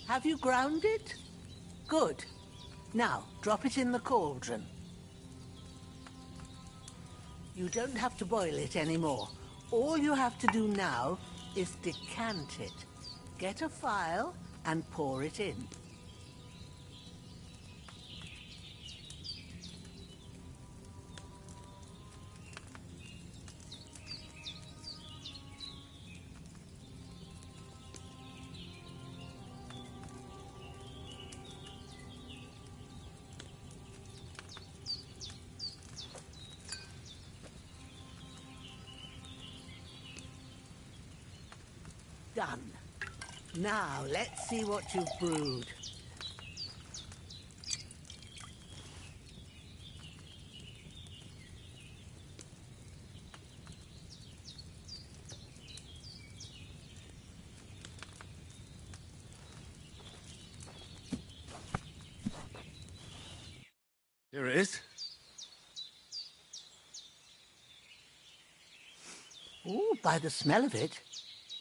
Have you ground it? Good. Now, drop it in the cauldron. You don't have to boil it anymore. All you have to do now is decant it. Get a phial and pour it in. Done. Now, let's see what you've brewed. Here it is. Ooh, by the smell of it,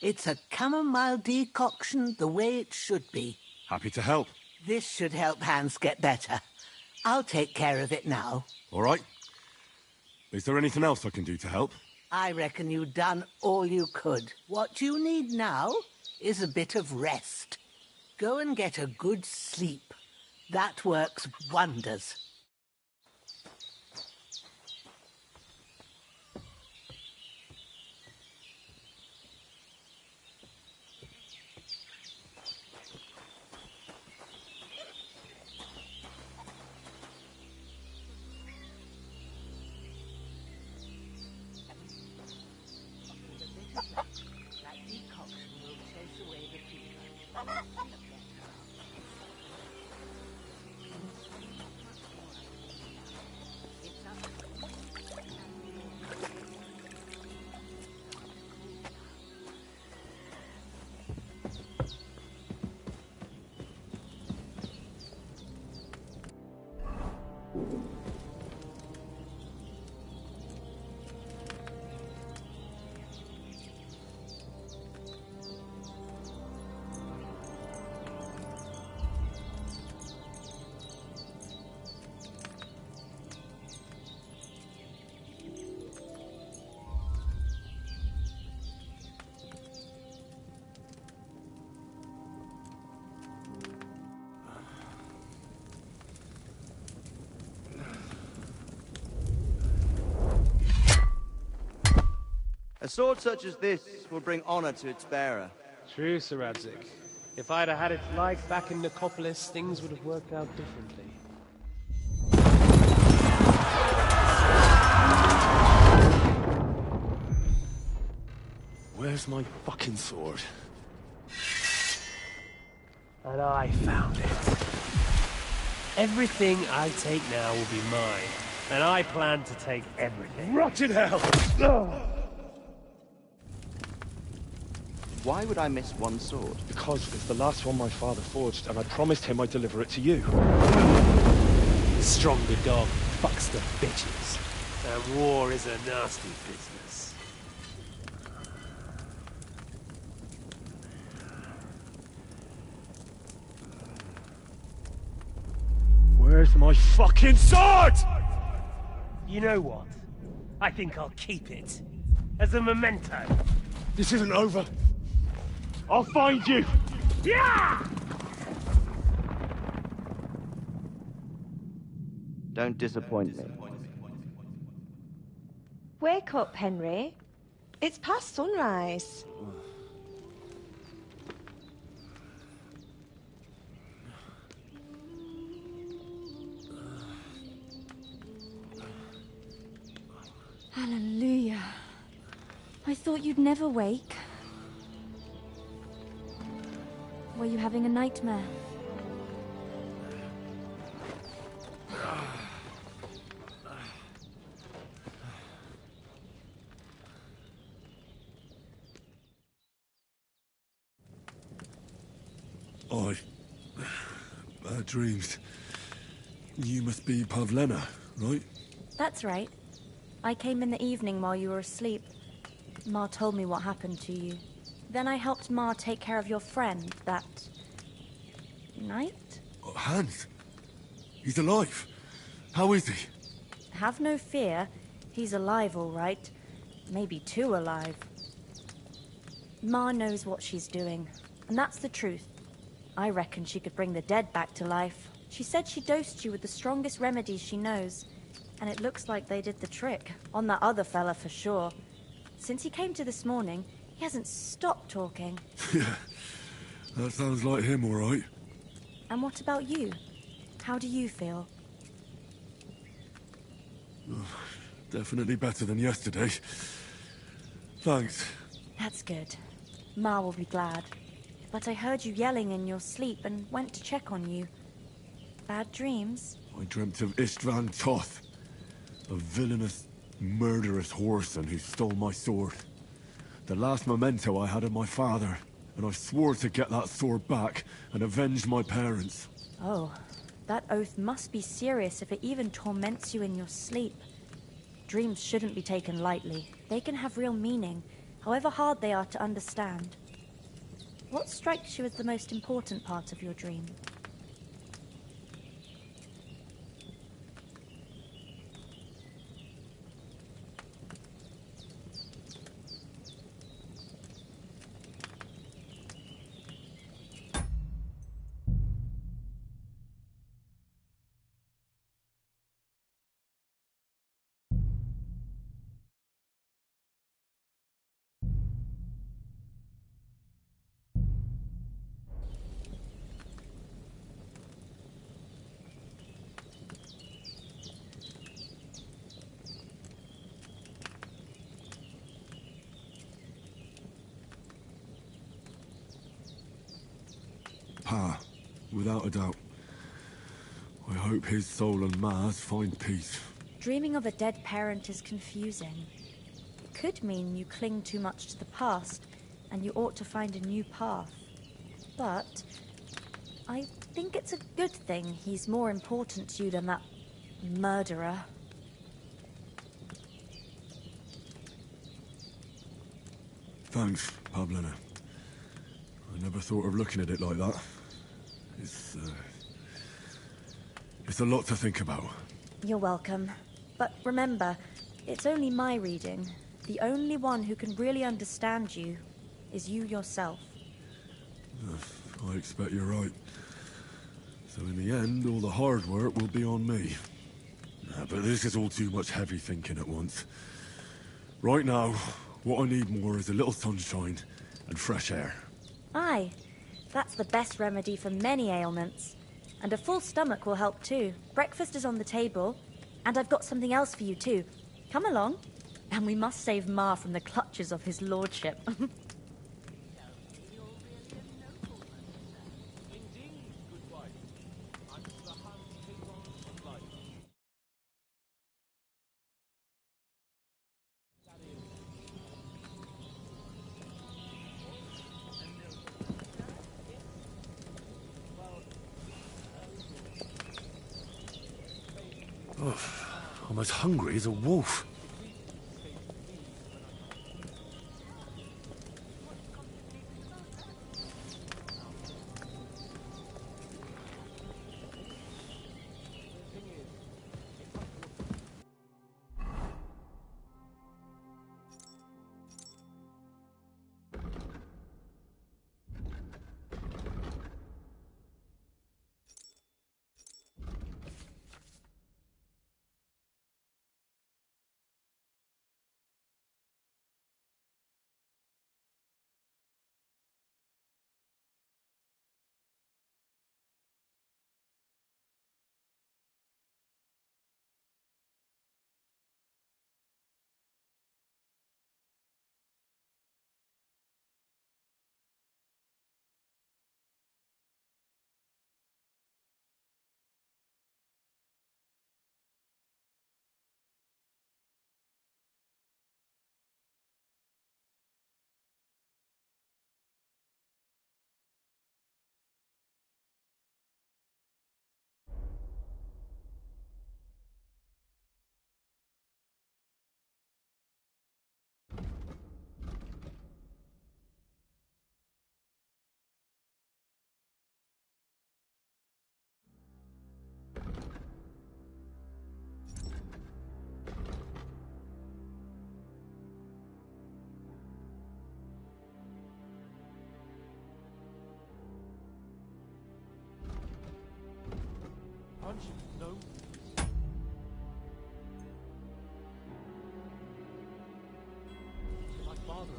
it's a chamomile decoction the way it should be. Happy to help. This should help Hans get better. I'll take care of it now. All right. Is there anything else I can do to help? I reckon you've done all you could. What you need now is a bit of rest. Go and get a good sleep. That works wonders. That decoction will chase away the fever. A sword such as this will bring honor to its bearer. True, Sir Radzik. If I'd have had its like back in Nicopolis, things would have worked out differently. Where's my fucking sword? And I found it. Everything I take now will be mine, and I plan to take everything. Rotted hell! Why would I miss one sword? Because it's the last one my father forged, and I promised him I'd deliver it to you. The stronger dog fucks the bitches, and war is a nasty business. Where's my fucking sword? You know what? I think I'll keep it. As a memento. This isn't over. I'll find you! Yeah! Don't disappoint me. Wake up, Henry. It's past sunrise. Hallelujah. I thought you'd never wake. Were you having a nightmare? Bad dreams. You must be Pavlena, right? That's right. I came in the evening while you were asleep. Ma told me what happened to you. Then I helped Ma take care of your friend that night? Hans? He's alive. How is he? Have no fear. He's alive, all right. Maybe too alive. Ma knows what she's doing, and that's the truth. I reckon she could bring the dead back to life. She said she dosed you with the strongest remedies she knows, and it looks like they did the trick. On that other fella for sure. Since he came to this morning, he hasn't stopped talking. Yeah, that sounds like him, all right. And what about you? How do you feel? Definitely better than yesterday. Thanks. That's good. Ma will be glad. But I heard you yelling in your sleep and went to check on you. Bad dreams? I dreamt of Istvan Toth, a villainous, murderous whoreson who stole my sword. The last memento I had of my father, and I swore to get that sword back and avenge my parents. Oh, that oath must be serious if it even torments you in your sleep. Dreams shouldn't be taken lightly. They can have real meaning, however hard they are to understand. What strikes you as the most important part of your dream? Pa, without a doubt. I hope his soul and Ma's find peace. Dreaming of a dead parent is confusing. It could mean you cling too much to the past, and you ought to find a new path. But I think it's a good thing he's more important to you than that murderer. Thanks, Pavlena. I never thought of looking at it like that. It's a lot to think about. You're welcome. But remember, it's only my reading. The only one who can really understand you is you yourself. I expect you're right. So in the end, all the hard work will be on me. But this is all too much heavy thinking at once. Right now, What I need more is a little sunshine and fresh air. Aye, that's the best remedy for many ailments. And a full stomach will help too. Breakfast is on the table, and I've got something else for you too. Come along, and we must save Ma from the clutches of his lordship. I'm as hungry as a wolf. No. My father.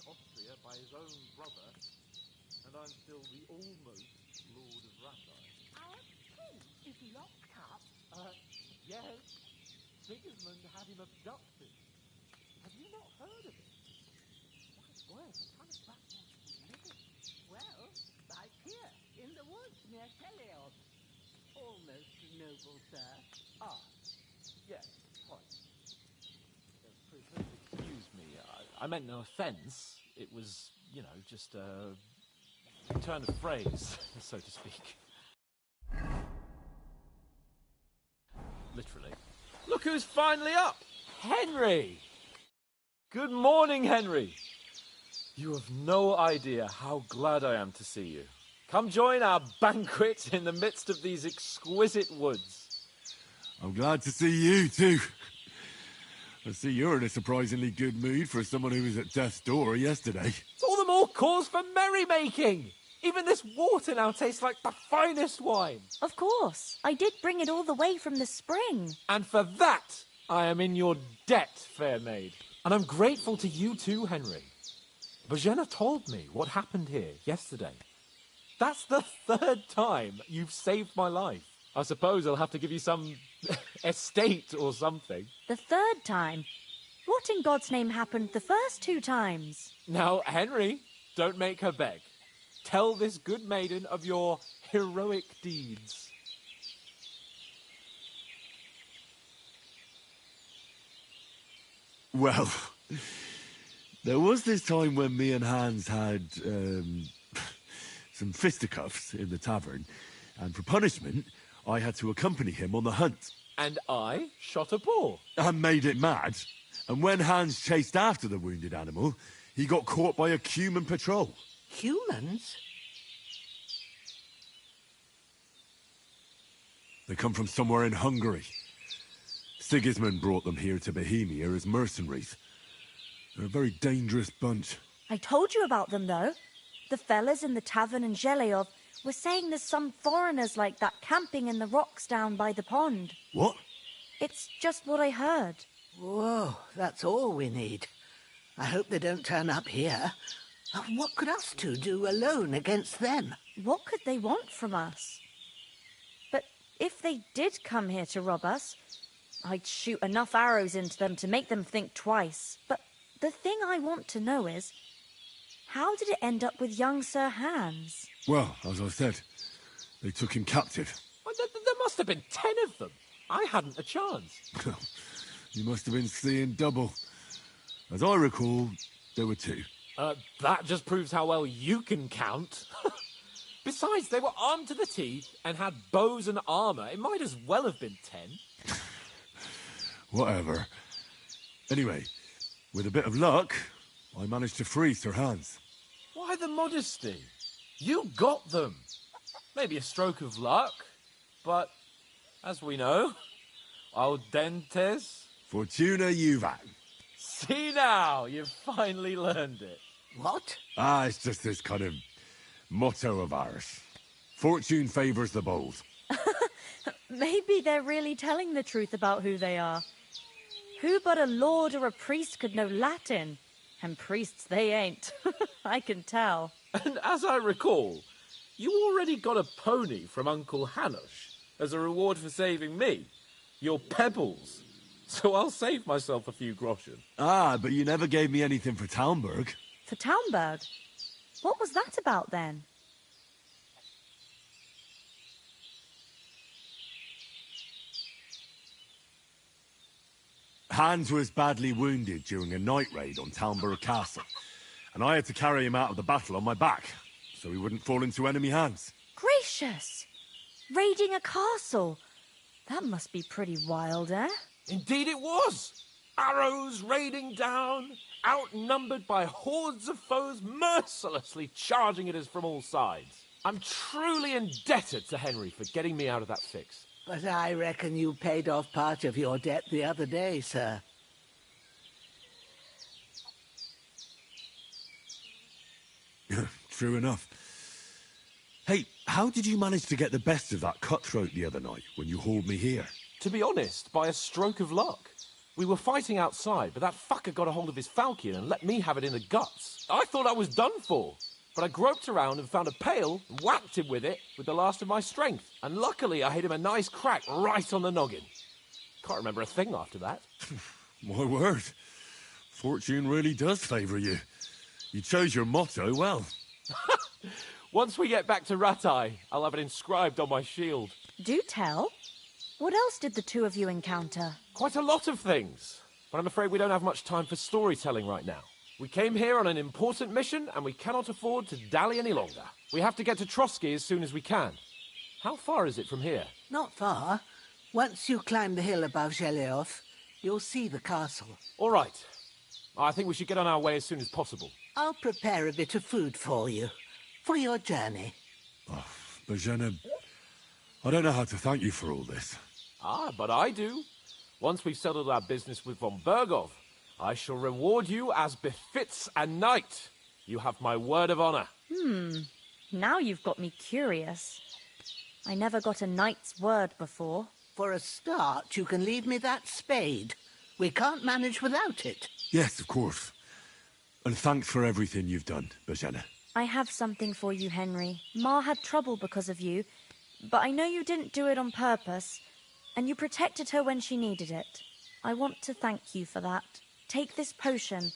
Austria by his own brother, and I'm still the almost Lord of Rathai. Our king is locked up. Yes. Sigismund had him abducted. Have you not heard of it? My word, I kind of forgot where he was living. Well, right here, in the woods near Teleon. Almost, noble sir. Ah, yes, quite. Please excuse me. I meant no offence. It was, you know, just a turn of phrase, so to speak. Literally. Look who's finally up! Henry! Good morning, Henry! You have no idea how glad I am to see you. Come join our banquet in the midst of these exquisite woods. I'm glad to see you, too. I see you're in a surprisingly good mood for someone who was at death's door yesterday. It's all the more cause for merrymaking! Even this water now tastes like the finest wine. Of course. I did bring it all the way from the spring. And for that, I am in your debt, fair maid. And I'm grateful to you too, Henry. Bojena told me what happened here yesterday. That's the third time you've saved my life. I suppose I'll have to give you some estate or something. The third time? What in God's name happened the first 2 times? Now, Henry, don't make her beg. Tell this good maiden of your heroic deeds. Well, there was this time when me and Hans had some fisticuffs in the tavern, and for punishment, I had to accompany him on the hunt. And I shot a boar. And made it mad. And when Hans chased after the wounded animal, he got caught by a human patrol. Humans? They come from somewhere in Hungary. Sigismund brought them here to Bohemia as mercenaries. They're a very dangerous bunch. I told you about them, though. The fellas in the tavern in Zheleov were saying there's some foreigners like that camping in the rocks down by the pond. What? It's just what I heard. Whoa, that's all we need. I hope they don't turn up here. What could us two do alone against them? What could they want from us? But if they did come here to rob us, I'd shoot enough arrows into them to make them think twice. But the thing I want to know is, how did it end up with young Sir Hans? Well, as I said, they took him captive. Well, there must have been 10 of them. I hadn't a chance. You must have been seeing double. As I recall, there were 2. That just proves how well you can count. Besides, they were armed to the teeth and had bows and armour. It might as well have been 10. Whatever. Anyway, with a bit of luck, I managed to free Sir Hans. Why the modesty? You got them. Maybe a stroke of luck, but as we know, audentes. Fortuna juvat. See now, you've finally learned it. What? It's just this kind of motto of ours. Fortune favours the bold. Maybe they're really telling the truth about who they are. Who but a lord or a priest could know Latin? And priests they ain't. I can tell. And as I recall, you already got a pony from Uncle Hanush as a reward for saving me. Your pebbles. So I'll save myself a few groschen. But you never gave me anything for Talmberg. For Talmberg? What was that about then? Hans was badly wounded during a night raid on Talmberg Castle, and I had to carry him out of the battle on my back, so he wouldn't fall into enemy hands. Gracious! Raiding a castle? That must be pretty wild, eh? Indeed it was! Arrows raining down, outnumbered by hordes of foes mercilessly charging at us from all sides. I'm truly indebted to Henry for getting me out of that fix. But I reckon you paid off part of your debt the other day, sir. True enough. Hey, how did you manage to get the best of that cutthroat the other night when you hauled me here? To be honest, by a stroke of luck. We were fighting outside, but that fucker got a hold of his falchion and let me have it in the guts. I thought I was done for. But I groped around and found a pail and whacked him with it with the last of my strength. And luckily I hit him a nice crack right on the noggin. Can't remember a thing after that. My word. Fortune really does favour you. You chose your motto well. Once we get back to Ratai, I'll have it inscribed on my shield. Do tell. What else did the two of you encounter? Quite a lot of things. But I'm afraid we don't have much time for storytelling right now. We came here on an important mission, and we cannot afford to dally any longer. We have to get to Trotsky as soon as we can. How far is it from here? Not far. Once you climb the hill above Zheleov, you'll see the castle. All right. I think we should get on our way as soon as possible. I'll prepare a bit of food for you, for your journey. Oh, Bozhena, I don't know how to thank you for all this. Ah, but I do. Once we've settled our business with von Bergov, I shall reward you as befits a knight. You have my word of honor. Now you've got me curious. I never got a knight's word before. For a start, you can leave me that spade. We can't manage without it. Yes, of course. And thanks for everything you've done, Bozhena. I have something for you, Henry. Ma had trouble because of you, but I know you didn't do it on purpose, and you protected her when she needed it. I want to thank you for that. Take this potion.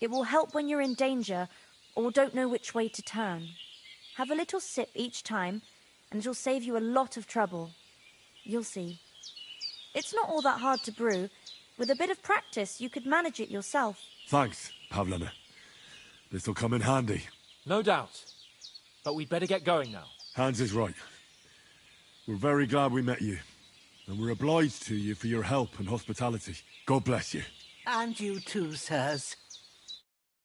It will help when you're in danger or don't know which way to turn. Have a little sip each time, and it'll save you a lot of trouble. You'll see. It's not all that hard to brew. With a bit of practice, you could manage it yourself. Thanks, Pavlena. This'll come in handy. No doubt. But we'd better get going now. Hans is right. We're very glad we met you. And we're obliged to you for your help and hospitality. God bless you. And you too, sirs.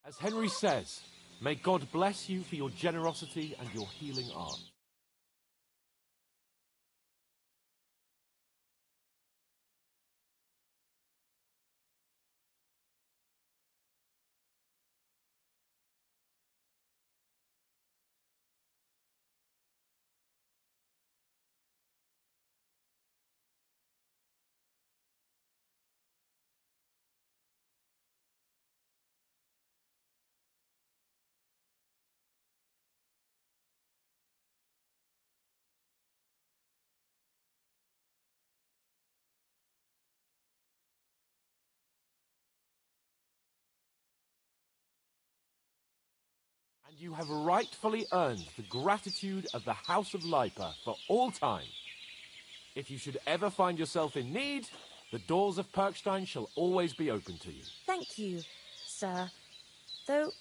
As Henry says, may God bless you for your generosity and your healing art. And you have rightfully earned the gratitude of the House of Lipa for all time. If you should ever find yourself in need, the doors of Perkstein shall always be open to you. Thank you, sir. Though,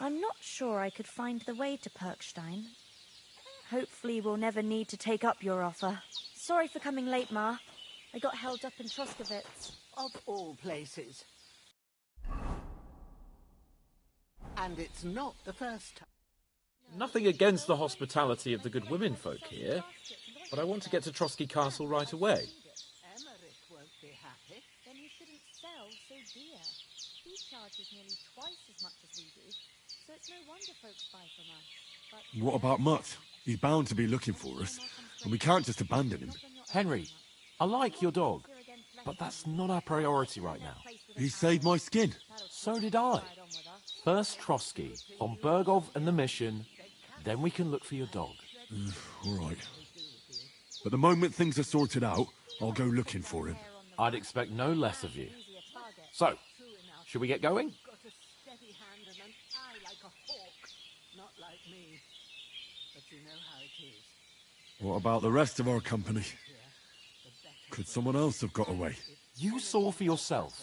I'm not sure I could find the way to Perkstein. Hopefully we'll never need to take up your offer. Sorry for coming late, Ma. I got held up in Troskowitz. Of all places. And it's not the first time. Nothing against the hospitality of the good women folk here, but I want to get to Trotsky Castle right away. Emmerich won't be happy. Then you shouldn't sell so dear. He charges nearly twice as much as we do, so it's no wonder folks buy from us. But What about Mutt? He's bound to be looking for us, and we can't just abandon him. Henry, I like your dog, but that's not our priority right now. He saved my skin. So did I. First Trotsky, von Bergov and the mission, then we can look for your dog. All right. But the moment things are sorted out, I'll go looking for him. I'd expect no less of you. So, should we get going? Got a steady hand and an eye like a hawk. Not like me. But you know how it is. What about the rest of our company? Could someone else have got away? You saw for yourself.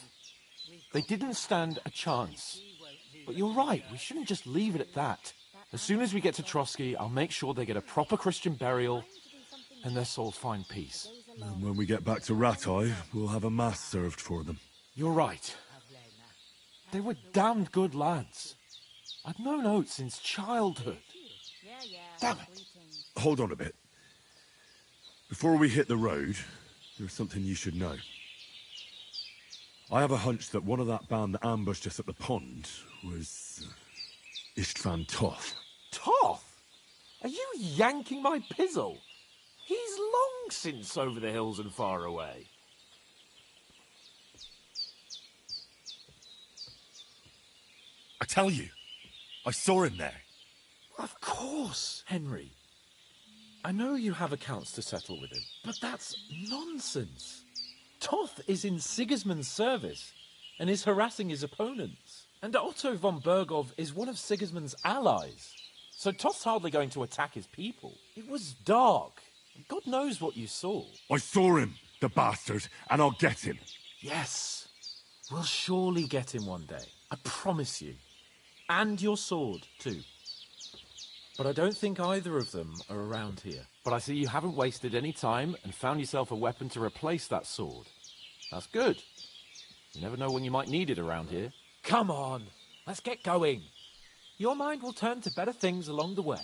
They didn't stand a chance. But you're right, we shouldn't just leave it at that. As soon as we get to Trotsky, I'll make sure they get a proper Christian burial and their souls find peace. And when we get back to Ratai, we'll have a mass served for them. You're right. They were damned good lads. I've known Oates since childhood. Damn it. Hold on a bit. Before we hit the road, there's something you should know. I have a hunch that one of that band that ambushed us at the pond was Istvan Toth. Toth? Are you yanking my pizzle? He's long since over the hills and far away. tell you. I saw him there. Of course, Henry. I know you have accounts to settle with him, but that's nonsense. Toth is in Sigismund's service and is harassing his opponents. And Otto von Bergov is one of Sigismund's allies. So Toth's hardly going to attack his people. It was dark. God knows what you saw. I saw him, the bastard, and I'll get him. Yes. We'll surely get him one day. I promise you. And your sword, too. But I don't think either of them are around here. But I see you haven't wasted any time and found yourself a weapon to replace that sword. That's good. You never know when you might need it around here. Come on, let's get going. Your mind will turn to better things along the way.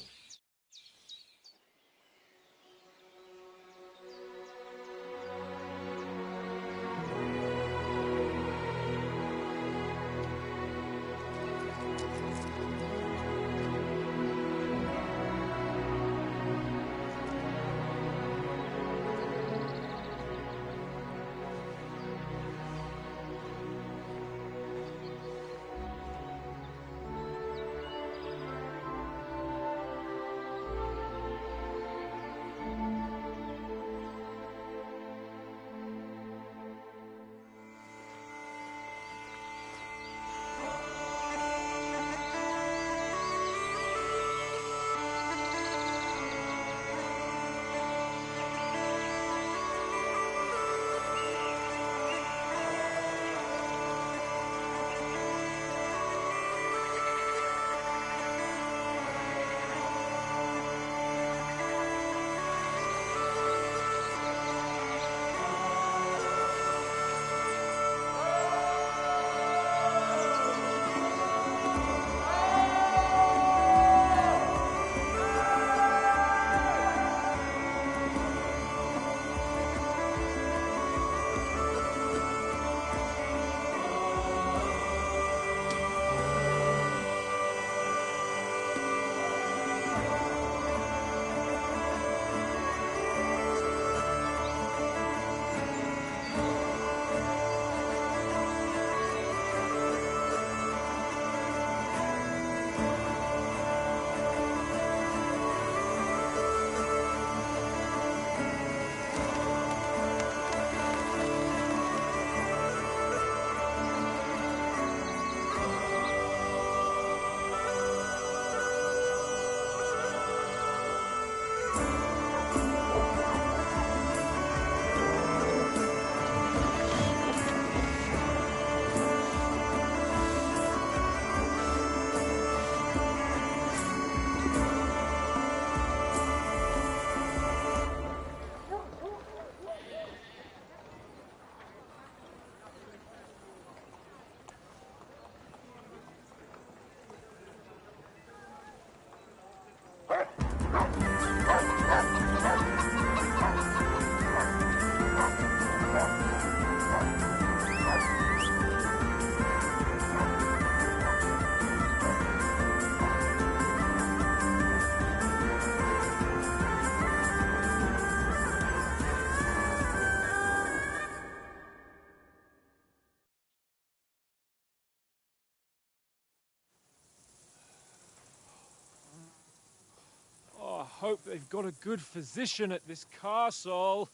Hope they've got a good physician at this castle.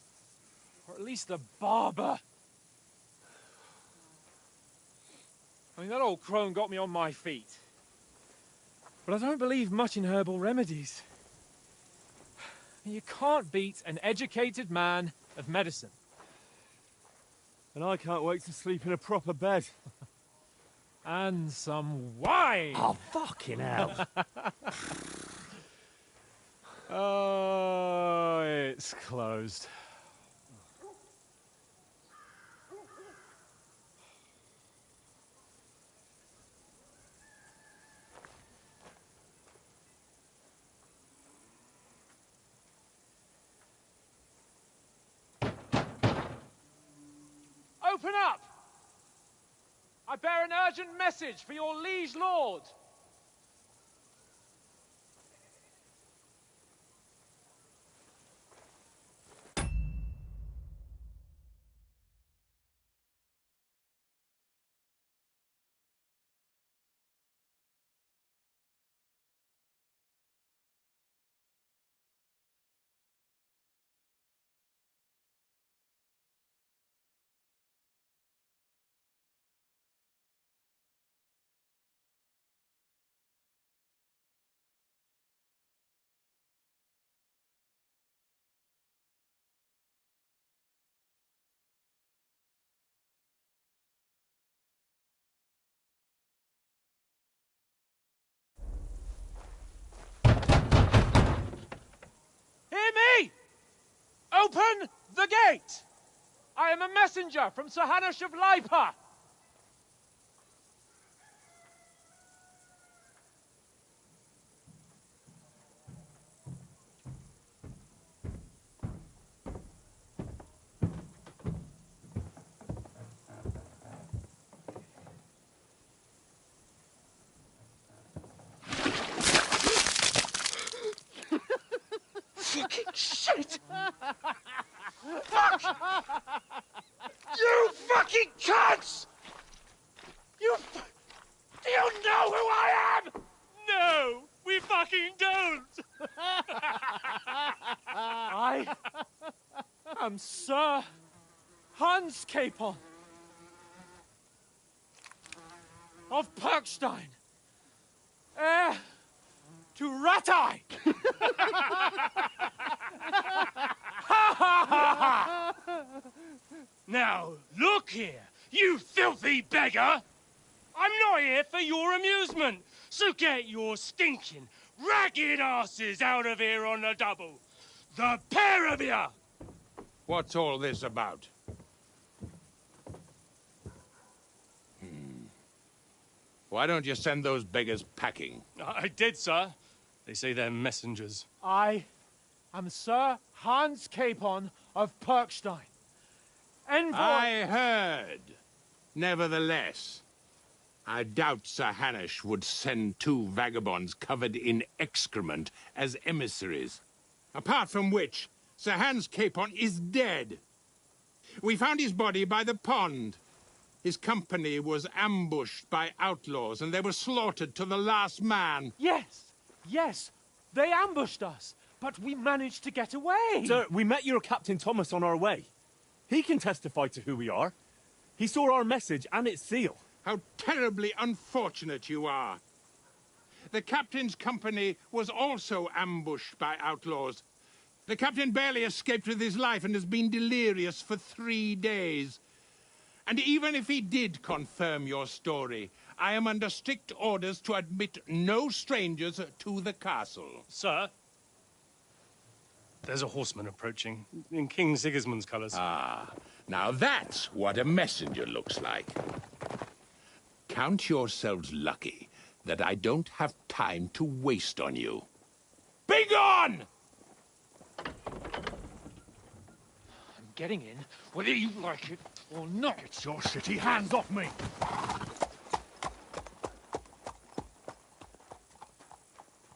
Or at least a barber. I mean, that old crone got me on my feet. But I don't believe much in herbal remedies. You can't beat an educated man of medicine. And I can't wait to sleep in a proper bed. And some wine! Oh, fucking hell. Oh, it's closed. Open up! I bear an urgent message for your liege lord. Wait! I am a messenger from Sir Hanush of Lipa! Fucking shit! Fuck! You fucking cunts! Do you know who I am? No, we fucking don't! I am Sir Hans Capon of Perkstein, heir to Ratai! Now, look here, you filthy beggar! I'm not here for your amusement, so get your stinking, ragged asses out of here on the double. The pair of you! What's all this about? Why don't you send those beggars packing? I did, sir. They say they're messengers. I am Sir Hans Capon of Perkstein. Envoy... I heard. Nevertheless, I doubt Sir Hanush would send two vagabonds covered in excrement as emissaries. Apart from which, Sir Hans Capon is dead. We found his body by the pond. His company was ambushed by outlaws, and they were slaughtered to the last man. Yes, they ambushed us, but we managed to get away. Sir, we met your Captain Thomas on our way. He can testify to who we are. He saw our message and its seal. How terribly unfortunate you are. The captain's company was also ambushed by outlaws. The captain barely escaped with his life and has been delirious for 3 days. And even if he did confirm your story, I am under strict orders to admit no strangers to the castle. Sir, there's a horseman approaching in King Sigismund's colours. Ah, now that's what a messenger looks like. Count yourselves lucky that I don't have time to waste on you. Be gone! I'm getting in, whether you like it or not. It's your city. Hands off me!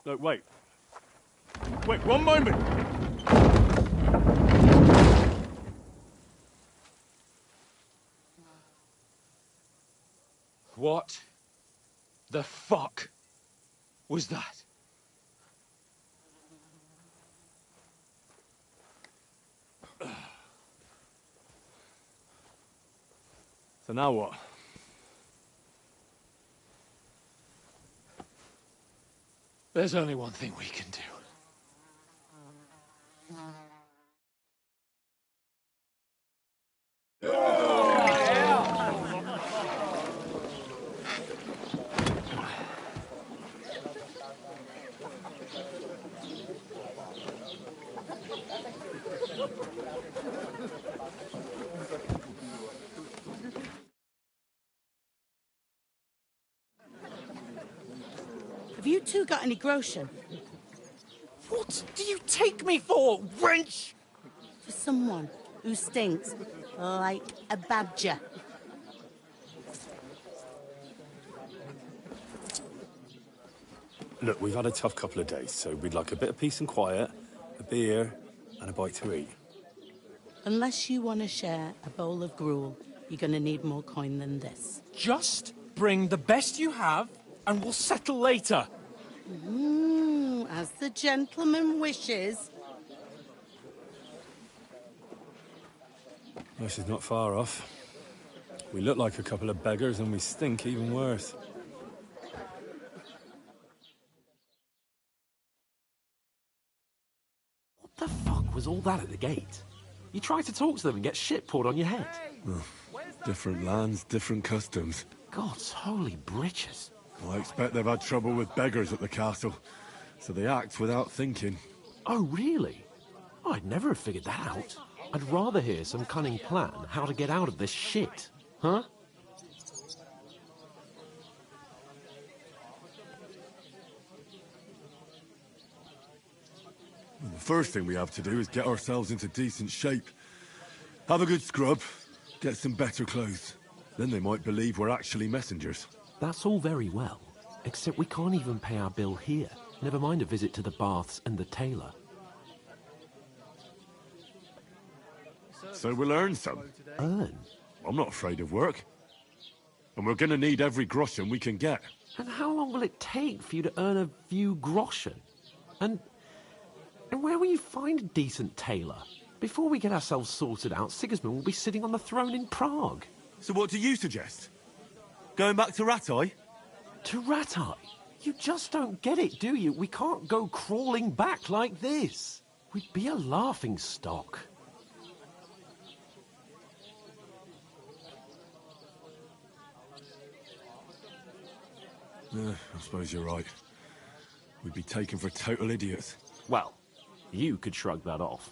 Look, wait. Wait, one moment! What the fuck was that? So now what? There's only one thing we can do. Have you two got any groschen? What do you take me for, wench? For someone who stinks like a badger. Look, we've had a tough couple of days, so we'd like a bit of peace and quiet, a beer, and a bite to eat. Unless you want to share a bowl of gruel, you're going to need more coin than this. Just bring the best you have, and we'll settle later. As the gentleman wishes. This is not far off. We look like a couple of beggars, and we stink even worse. What the fuck was all that at the gate? You try to talk to them and get shit poured on your head. Oh, different lands, different customs. God's holy britches. Well, I expect they've had trouble with beggars at the castle, so they act without thinking. Oh, really? I'd never have figured that out. I'd rather hear some cunning plan how to get out of this shit. Huh? Well, the first thing we have to do is get ourselves into decent shape. Have a good scrub, get some better clothes. Then they might believe we're actually messengers. That's all very well, except we can't even pay our bill here. Never mind a visit to the baths and the tailor. So we'll earn some. Earn? I'm not afraid of work. And we're gonna need every groschen we can get. And how long will it take for you to earn a few groschen? And where will you find a decent tailor? Before we get ourselves sorted out, Sigismund will be sitting on the throne in Prague. So what do you suggest? Going back to Ratai? To Ratai? You just don't get it, do you? We can't go crawling back like this. We'd be a laughing stock. I suppose you're right. We'd be taken for total idiots. Well, you could shrug that off.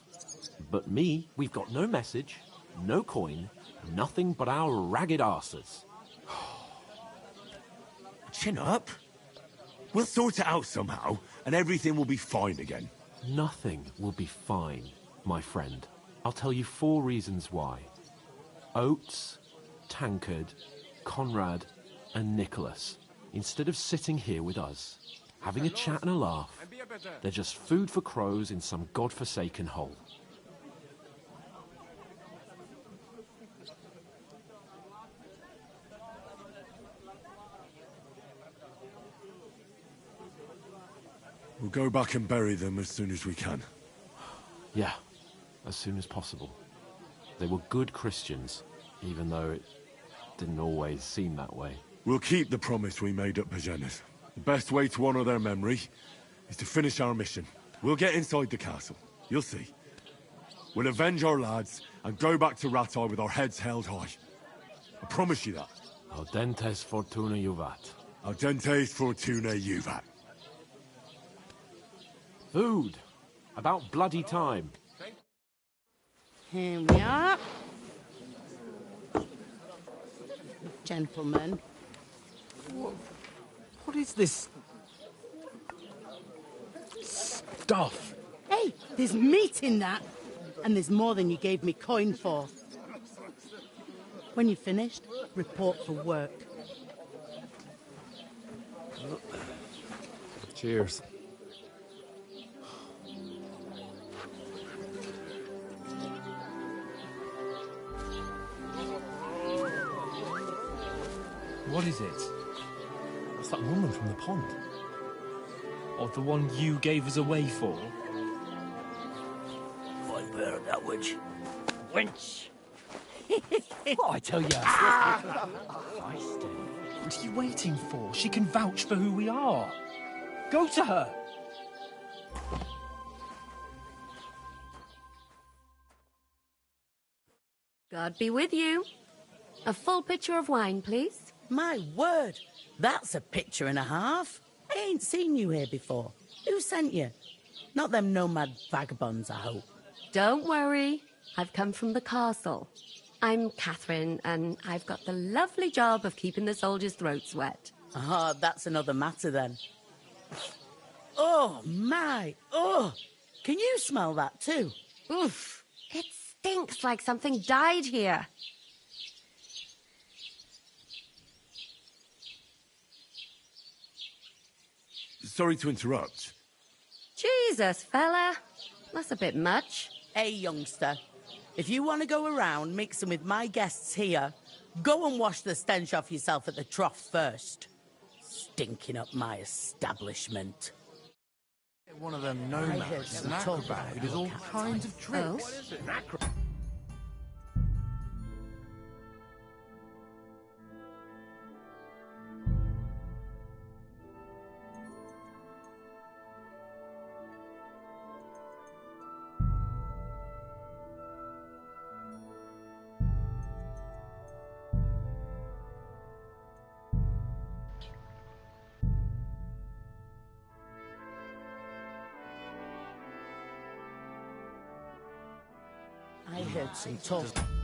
But me, we've got no message, no coin, nothing but our ragged arses. Chin up. We'll sort it out somehow, and everything will be fine again. Nothing will be fine, my friend. I'll tell you 4 reasons why. Oates, Tankard, Conrad, and Nicholas. Instead of sitting here with us, having a chat and a laugh, they're just food for crows in some godforsaken hole. We'll go back and bury them as soon as we can. Yeah, as soon as possible. They were good Christians, even though it didn't always seem that way. We'll keep the promise we made at Bajenas. The best way to honor their memory is to finish our mission. We'll get inside the castle. You'll see. We'll avenge our lads and go back to Ratai with our heads held high. I promise you that. Audentes fortuna juvat. Audentes fortuna juvat. Food. About bloody time. Here we are. Gentlemen. What is this stuff? Hey, there's meat in that. And there's more than you gave me coin for. When you're finished, report for work. Cheers. What is it? What's that woman from the pond? Or the one you gave us away for? I bear that witch. Wench! What I tell you? What are you waiting for? She can vouch for who we are. Go to her. God be with you. A full pitcher of wine, please. My word, that's a picture and a half. I ain't seen you here before. Who sent you? Not them nomad vagabonds, I hope. Don't worry. I've come from the castle. I'm Catherine, and I've got the lovely job of keeping the soldiers' throats wet. Ah, that's another matter then. Oh, my. Oh, can you smell that too? Oof. It stinks like something died here. Sorry to interrupt. Jesus, fella. That's a bit much. Hey, youngster. If you want to go around mixing with my guests here, go and wash the stench off yourself at the trough first. Stinking up my establishment. One of them nomads, an acrobat who does all kinds of tricks. Oh? What is it, an acrobat? I heard some talk.